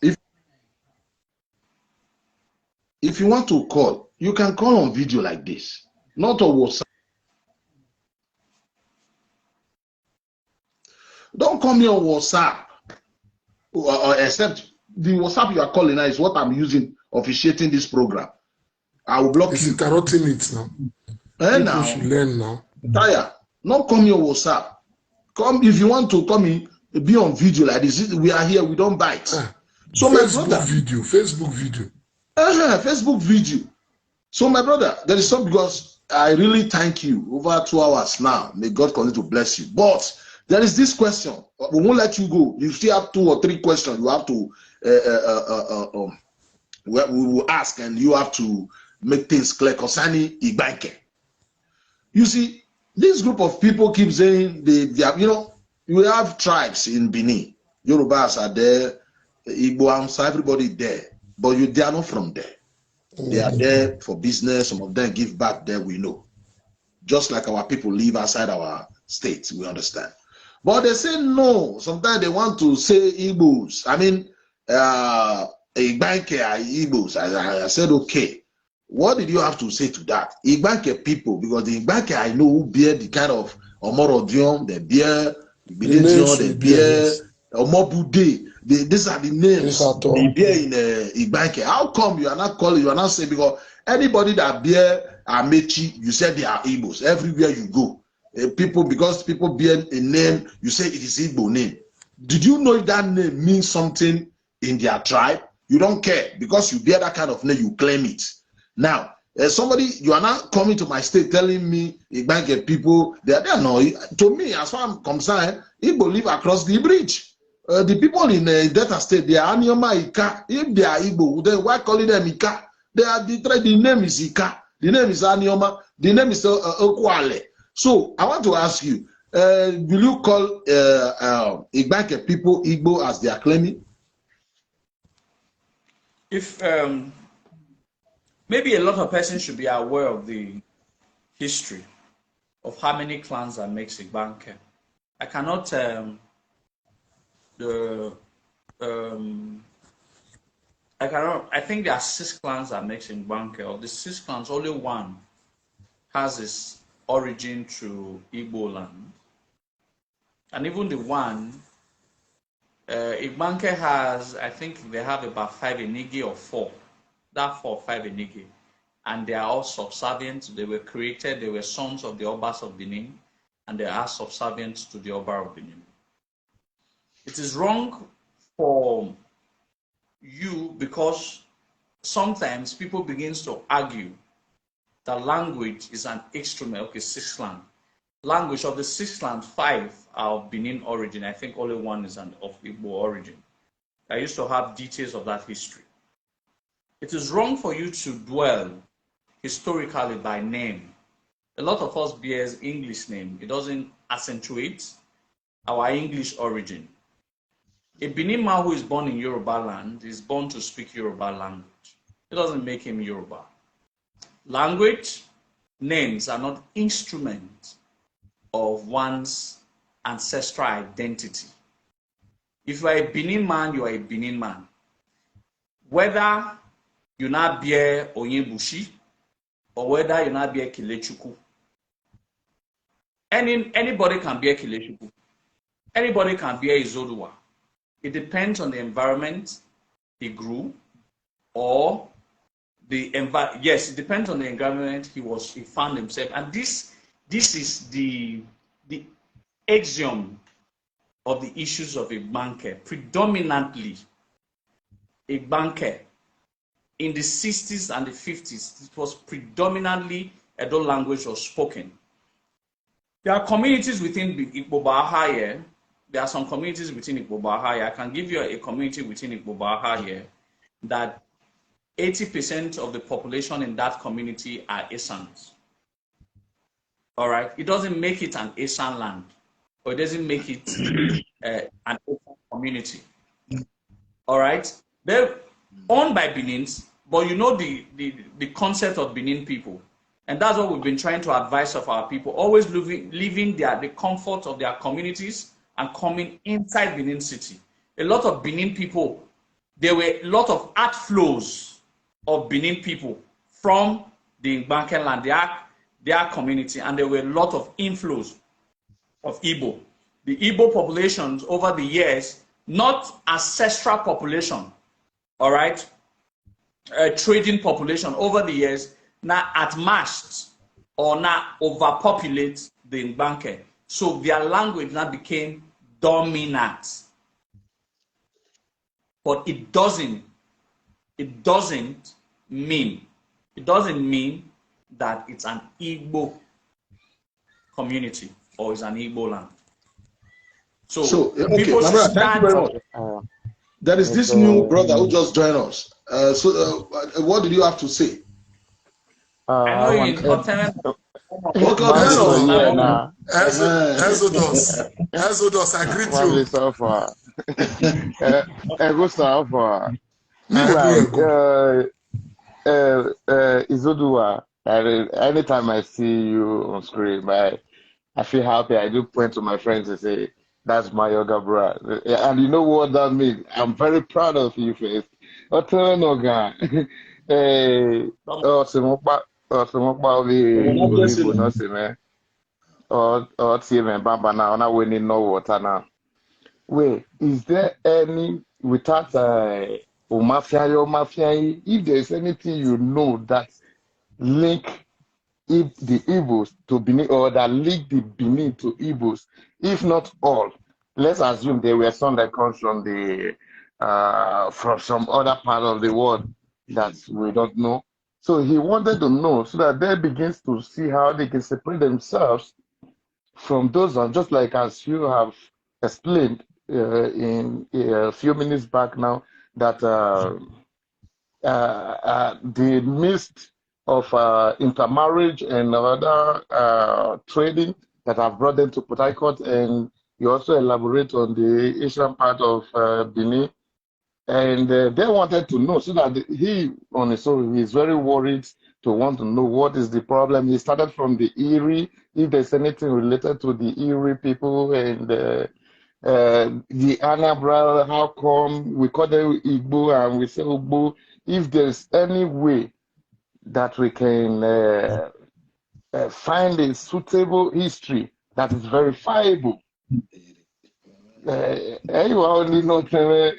If you want to call, you can call on video like this, not on WhatsApp. Don't call me on WhatsApp, except the WhatsApp you are calling now is what I'm using officiating this program. I will block you. Interrupting it now. People should learn now. Taya, not call me on WhatsApp. Come if you want to call me, be on video like this. We are here. We don't bite. So Facebook video. Facebook video. So my brother, there is some, because I really thank you over 2 hours now. May God continue to bless you. But there is this question. We won't let you go. You still have 2 or 3 questions. You have to we will ask, and you have to make things clear concerning Igbanke. You see, this group of people keep saying they are, you know, we have tribes in Benin. Yorubas are there, Igbo, everybody there. But they are not from there. They are there for business. Some of them give back there, we know. Just like our people live outside our states, we understand. But they say no. Sometimes they want to say Igbos. I mean, Igbanke are Igbos. I said, okay. What did you have to say to that? Igbanke people, because the Igbanke I know who bear the kind of Omorodion, they bear Benedion, they bear Omobude. These are the names they bear in Igbanke. How come you are not calling, you are not saying, because anybody that bear Amechi, you said they are Igbos. Everywhere you go, because people bear a name, you say it is Igbo name. Did you know that name means something in their tribe? You don't care, because you bear that kind of name, you claim it. Now, somebody, you are not coming to my state telling me Igbanke people, they are no. To me, as far as I'm concerned, Igbo live across the bridge. The people in Delta State, they are Anioma Ika. If they are Igbo, then why calling them Ika? They are the name is Ika. The name is Anioma. The name is Okwale. So I want to ask you, will you call Igbanke people Igbo as they are claiming? If maybe a lot of persons should be aware of the history of how many clans that makes Igbanke. I cannot I think there are 6 clans that makes Igbanke. Of the 6 clans, only one has its origin through Igbo land. And even the one, Igbanke has, I think they have about 5 Enigi or 4. That 4 or 5 Enigi. And they are all subservient. They were created, they were sons of the Obas of Benin, and they are subservient to the Oba of Benin. It is wrong for you, because sometimes people begin to argue that language is an instrument. Okay, 6 clan. Language of the 6 clan, 5 are of Benin origin. I think only 1 is of Igbo origin. I used to have details of that history. It is wrong for you to dwell historically by name. A lot of us bears English name. It doesn't accentuate our English origin. A Benin man who is born in Yoruba land is born to speak Yoruba language. It doesn't make him Yoruba. Language, names are not instruments of one's ancestral identity. If you are a Benin man, you are a Benin man. Whether you now bear Onyebushi, or whether you now bear Kilechuku. Anybody can bear Kilechuku. Anybody can bear izoduwa. It depends on the environment he grew, or yes, it depends on the environment he found himself. And this is the axiom of the issues of a banker. Predominantly, a banker in the 60s and the 50s, it was predominantly Edo language was spoken. There are communities within Igbo Baha here. There are some communities within Igbo Baha here. I can give you a community within Igbo Baha here that 80% of the population in that community are Esans. All right, it doesn't make it an Esan land, or it doesn't make it an Esan community. All right, they're owned by Benins, but you know the concept of Benin people. And that's what we've been trying to advise of our people, always leaving the comfort of their communities and coming inside Benin City. A lot of Benin people, there were a lot of outflows of Benin people from the Banken land, their community, and there were a lot of inflows of Igbo. The Igbo populations over the years, not ancestral population, all right, trading population over the years, now outmatched or now overpopulate the Mbanke. So their language now became dominant. But it doesn't mean that it's an Igbo community or it's an Igbo land. So okay, people my brother, thank you very much. There is this new brother who just joined us. What did you have to say? I know you're in continent. Exodus, I greet you. Izoduwa, anytime I see you on screen, I feel happy. I do point to my friends and say, that's my yoga bro. And you know what that means? I'm very proud of you, face. Wait, is there any, without if there's anything you know that link the Igbos to Benin, or that link the Benin to Igbos, if not all, let's assume there were some that comes from from some other part of the world that we don't know. So he wanted to know so that they begins to see how they can separate themselves from those ones, just like as you have explained in a few minutes back now, that the mist of intermarriage and other trading that have brought them to Port Harcourt, and you also elaborate on the Asian part of Benin. And they wanted to know, so that he, on his own, he's very worried to want to know what is the problem. He started from the Erie, if there's anything related to the Erie people and the Anambra, how come we call them Igbo and we say Ugbo. If there's any way that we can find a suitable history that is verifiable. You only know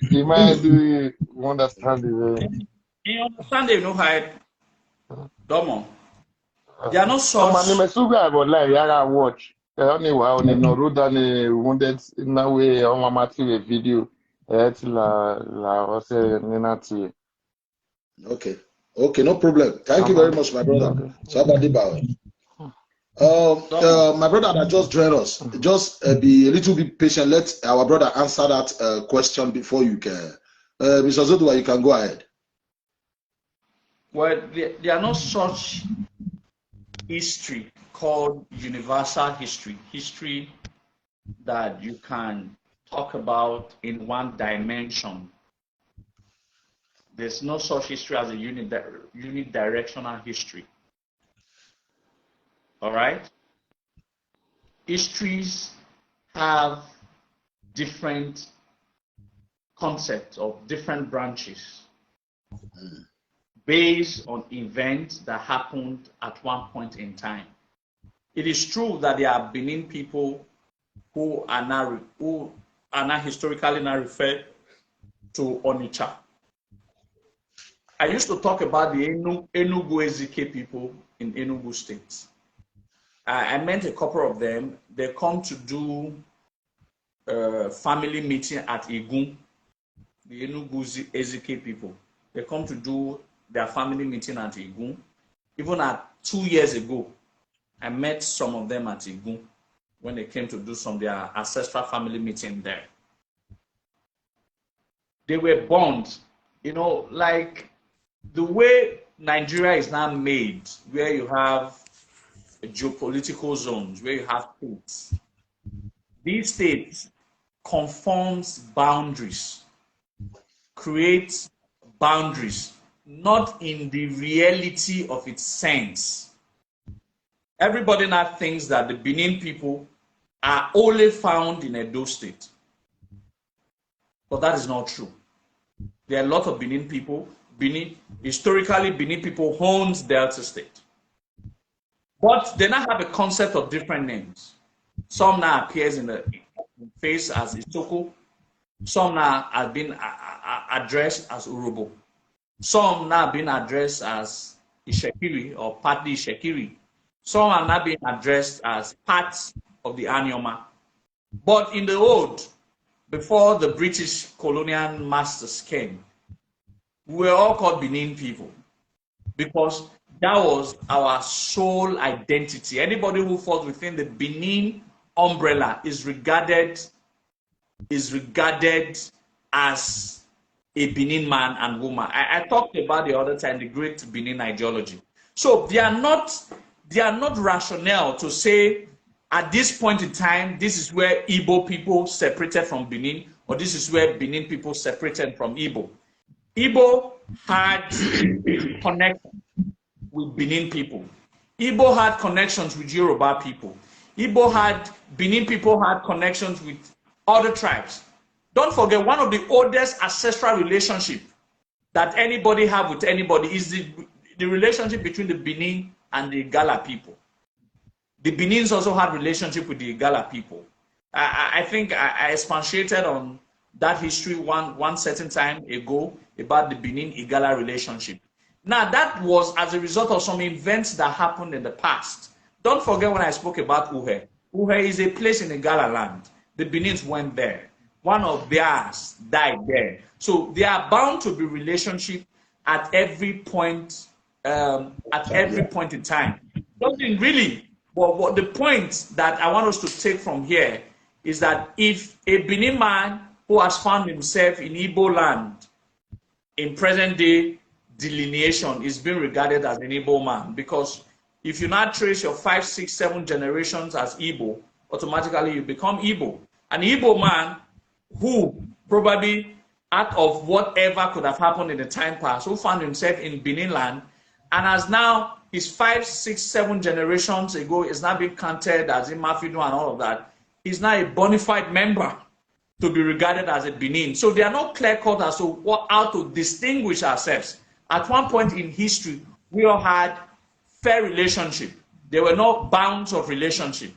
you might do understand it. You understand they know how Domo. They are not such. Watch. Anyway, only no road and wounded in a way on my material video. Okay. Okay, no problem. Thank you very much, my brother. Somebody bow. My brother that just joined us, just be a little bit patient. Let our brother answer that question before you can. Mr. Zodua, you can go ahead. Well, there are no such history called universal history that you can talk about in one dimension. There's no such history as a unidirectional history. All right? Histories have different concepts of different branches. based on events that happened at one point in time. It is true that there are Benin people who are now historically now referred to Onitsha. I used to talk about the Enugu Ezike people in Enugu State. I met a couple of them. They come to do family meeting at Igun, the Enugu Ezike people. They come to do their family meeting at Igun. Even at 2 years ago, I met some of them at Igun when they came to do some of their ancestral family meeting there. They were bond, like the way Nigeria is now made, where you have geopolitical zones, where you have states. These states conforms boundaries, creates boundaries, not in the reality of its sense. Everybody now thinks that the Benin people are only found in Edo State. But that is not true. There are a lot of Benin people. Historically, Benin people owns Delta State. But they now have a concept of different names. Some now appears in the face as Isoko. Some now have been addressed as Urobo. Some now been addressed as Ishekiri or partly Ishekiri. Some are now being addressed as parts of the Anyoma. But in the old, before the British colonial masters came, we were all called Benin people because that was our sole identity. Anybody who falls within the Benin umbrella is regarded as a Benin man and woman. I talked about the other time the great Benin ideology. So they are not rationale to say at this point in time this is where Igbo people separated from Benin, or this is where Benin people separated from Igbo. Igbo had connection with Benin people. Igbo had connections with Yoruba people. Benin people had connections with other tribes. Don't forget, one of the oldest ancestral relationship that anybody have with anybody is the relationship between the Benin and the Igala people. The Benins also had relationship with the Igala people. I think I expatiated on that history one certain time ago about the Benin-Igala relationship. Now, that was as a result of some events that happened in the past. Don't forget when I spoke about Uhe. Uhe is a place in Igala land. The Benins went there. One of theirs died there. So there are bound to be relationship at every point in time. Something really, what the point that I want us to take from here is that if a Benin man who has found himself in Igbo land in present day delineation is being regarded as an Igbo man, because if you now trace your 5, 6, 7 generations as Igbo, automatically you become Igbo. An Igbo man who probably out of whatever could have happened in the time past, who found himself in Benin land and has now his 5, 6, 7 generations ago is now being counted as Imafidu and all of that. He's now a bona fide member to be regarded as a Benin. So they are not clear cut as to how to distinguish ourselves. At one point in history, we all had fair relationship. There were no bounds of relationship,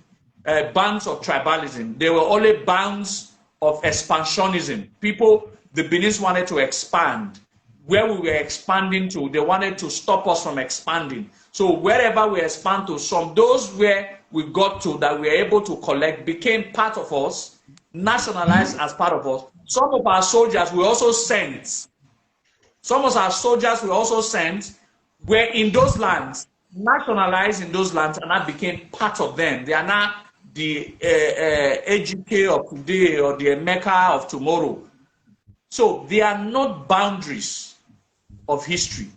bounds of tribalism. There were only bounds of expansionism. People, the Benins wanted to expand. Where we were expanding to, they wanted to stop us from expanding. So wherever we expand to, some those where we got to that we were able to collect became part of us, nationalized as part of us. Some of our soldiers were also sent. Some of our soldiers were also sent, were in those lands, nationalized in those lands, and that became part of them. They are now the AGK of today or the Mecca of tomorrow. So they are not boundaries of history.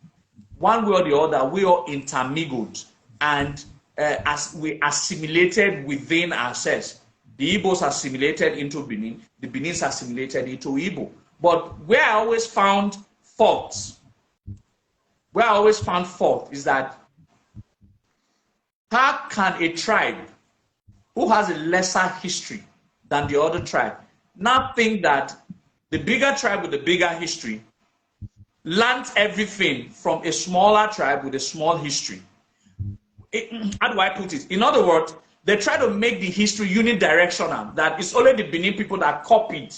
One way or the other, we are intermingled, and as we assimilated within ourselves. The Igbos assimilated into Benin, the Benins assimilated into Igbo. But where I always found fault, is that how can a tribe who has a lesser history than the other tribe now think that the bigger tribe with the bigger history learned everything from a smaller tribe with a small history. How do I put it? In other words, they try to make the history unidirectional, that it's only the Benin people that copied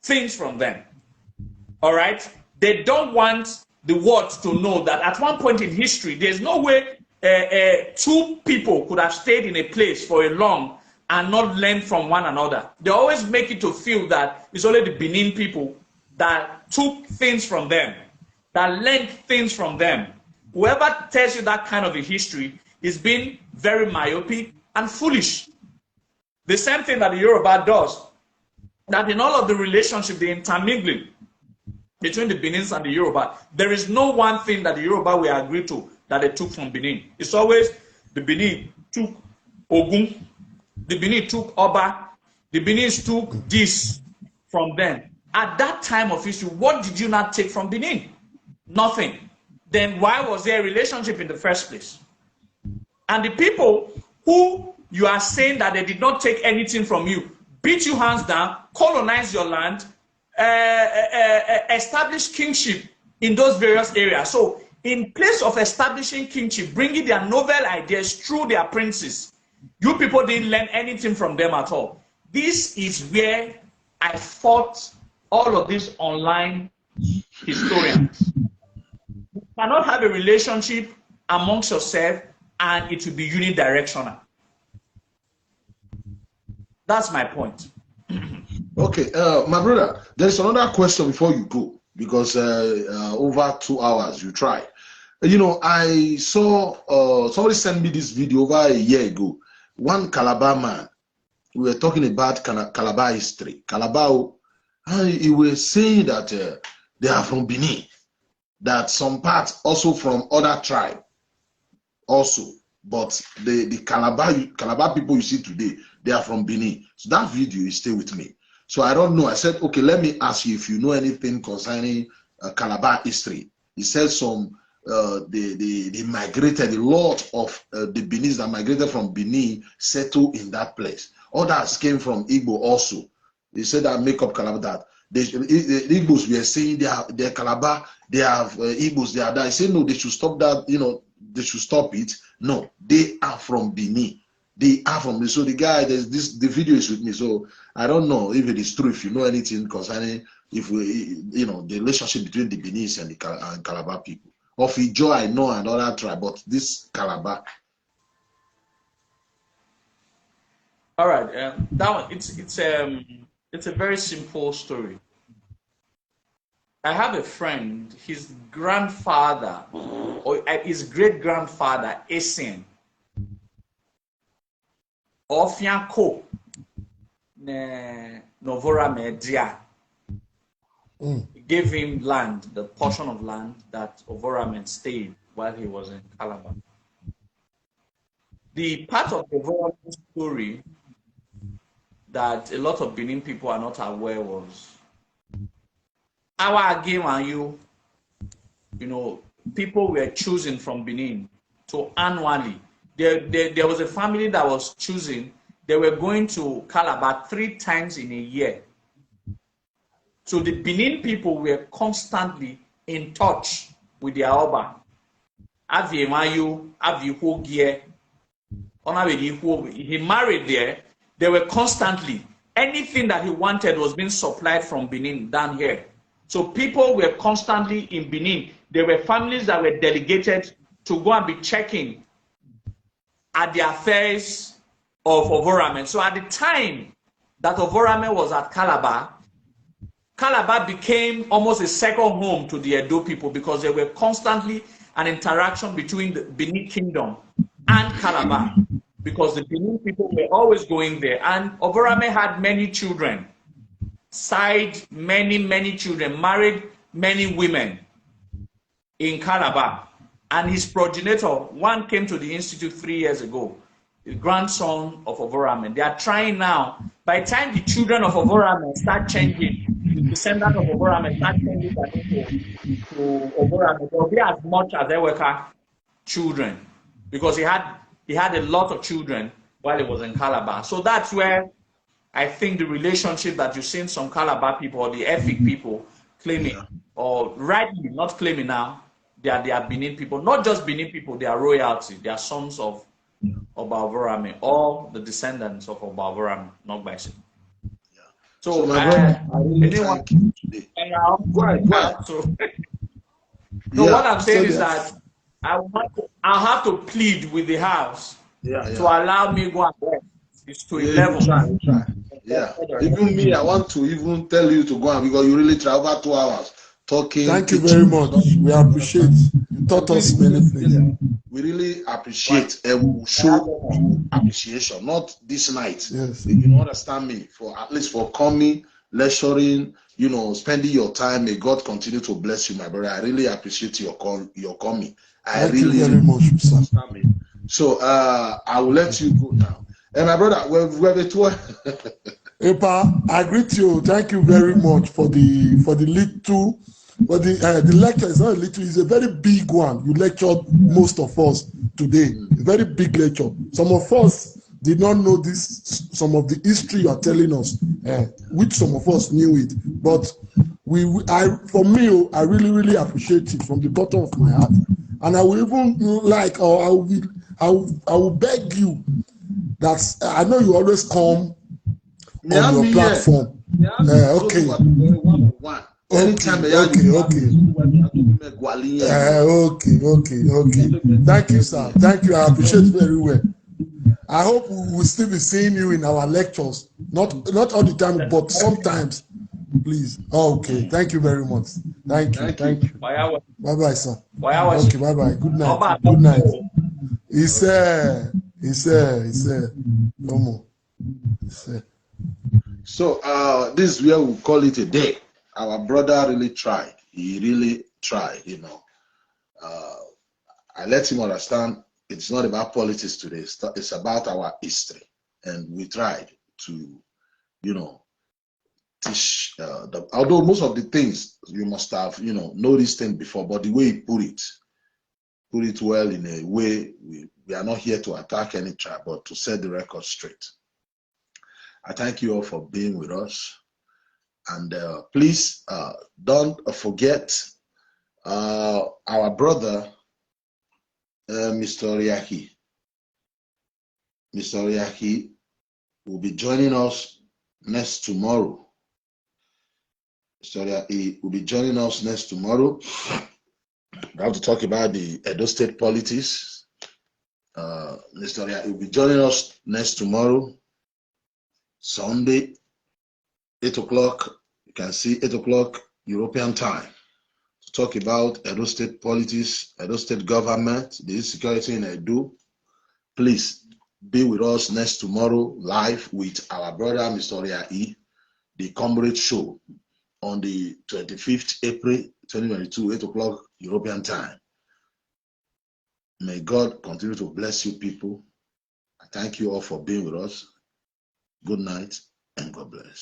things from them. All right? They don't want the world to know that at one point in history, there's no way two people could have stayed in a place for a long and not learn from one another. They always make it to feel that it's only the Benin people that took things from them, that learned things from them. Whoever tells you that kind of a history is being very myopic and foolish. The same thing that the Yoruba does, that in all of the relationship, the intermingling between the Benins and the Yoruba, there is no one thing that the Yoruba will agree to that they took from Benin. It's always the Benin took Ogun, the Benin took Oba, the Benin took this from them. At that time of history, what did you not take from Benin? Nothing. Then why was there a relationship in the first place? And the people who you are saying that they did not take anything from you, beat you hands down, colonize your land, establish kingship in those various areas. So in place of establishing kingship, bringing their novel ideas through their princes, you people didn't learn anything from them at all. This is where I fought all of these online historians. You cannot have a relationship amongst yourself and it will be unidirectional. That's my point. Okay, my brother, there's another question before you go, because over 2 hours you try. You know, I saw somebody sent me this video over a year ago. One Calabar man, we were talking about Calabar history. Calabar, he was saying that they are from Benin, that some parts also from other tribe also, but the Calabar people you see today, they are from Benin. So that video is still with me. So I don't know. I said, okay, let me ask you if you know anything concerning Calabar history. He said some they migrated, a lot of the Benin that migrated from Benin settled in that place. Others came from Igbo also. They said that make up Calabar that. The Igbos were saying they are Calabar, they have Igbos, they are that. I said no, they should stop that, you know, they should stop it. No, they are from Benin. They are from me. So the guy, the video is with me. So I don't know if it is true, if you know anything concerning, if we, you know, the relationship between the Benin and the Calabar people. Of Ijo, I know another tribe, but this Calabar. All right, that one, it's a very simple story. I have a friend, his grandfather, or his great grandfather, Essien, Ofianko, Novora Media, gave him land, the portion of land that Ovoramen stayed while he was in Calabar. The part of the Ovoramen story that a lot of Benin people are not aware was our game and you know, people were choosing from Benin to annually. There was a family that was choosing, they were going to Calabar 3 times in a year. So the Benin people were constantly in touch with their Oba. He married there. They were constantly, anything that he wanted was being supplied from Benin down here. So people were constantly in Benin. There were families that were delegated to go and be checking at the affairs of Ovoramen. So at the time that Ovoramen was at Calabar, Calabar became almost a second home to the Edo people, because there were constantly an interaction between the Benin Kingdom and Calabar, because the Benin people were always going there. And Ovoramen had many children, many children, married many women in Calabar. And his progenitor, one came to the institute 3 years ago, the grandson of Ovoramen. They are trying now. By the time the children of Ovoramen start changing, the descendants of Ovoramen start changing to Ovoramen, there will be as much as Eweka children, because he had a lot of children while he was in Calabar. So that's where I think the relationship that you see in some Calabar people, or the Efik people, claiming, or rightly not claiming now, they are Benin people. Not just Benin people, they are royalty. They are sons of Obavorame, all the descendants of Obavorame, not by sin. So So my brother, I really anyone, thank you today. Go ahead, go I ahead. have to. No, what Yeah, I'm saying So is there. that I'll have to plead with the house yeah, to yeah. allow me go and rest. It's to Yeah, you try, 11. you try. Yeah. Even me, I want to even tell you to go on because you really try over 2 hours talking, Thank you very teaching. much. We appreciate. You And taught please, us many things. we really Why? appreciate and we will show you appreciation, not this night. Yes. You understand me? For at least for coming, lecturing, spending your time. May God continue to bless you, my brother. I really appreciate your coming. I Thank you really, very really much, sir. understand me. So I will let you go now. And my brother, we have a tour. Epa, I greet you. Thank you very much for the little, for the lecture. Is not a little. It's a very big one. You lectured most of us today. A very big lecture. Some of us did not know this. Some of the history you are telling us, which some of us knew it, but for me, I really, really appreciate it from the bottom of my heart. And I will even like, or I will beg you that I know you always come on your platform. Okay. Anytime Okay. Okay. Thank you, sir. Thank you. I appreciate very well. I hope we will still be seeing you in our lectures. Not all the time, but sometimes. Please. Okay. Thank you very much. Thank you. Bye bye, sir. Okay. Bye bye. Good night. Good night. He said. Come on. So this is where we call it a day. Our brother really tried. He really tried, I let him understand it's not about politics today. It's about our history. And we tried to, teach, although most of the things you must have, know this thing before, but the way he put it well in a way, we are not here to attack any tribe, but to set the record straight. I thank you all for being with us. And please don't forget our brother, Mr. Oriahi. Mr. Oriahi will be joining us next tomorrow. Mr. Oriahi will be joining us next tomorrow. We have to talk about the Edo State politics. Mr. Oriahi will be joining us next tomorrow, Sunday, 8 o'clock. You can see 8 o'clock European time. Talk about Edo State politics, Edo State government, the insecurity in Edo. Please be with us next tomorrow live with our brother, Mr. Oriahi, the Comrade Show on the 25th April 2022, 8 o'clock European time. May God continue to bless you people. I thank you all for being with us. Good night and God bless.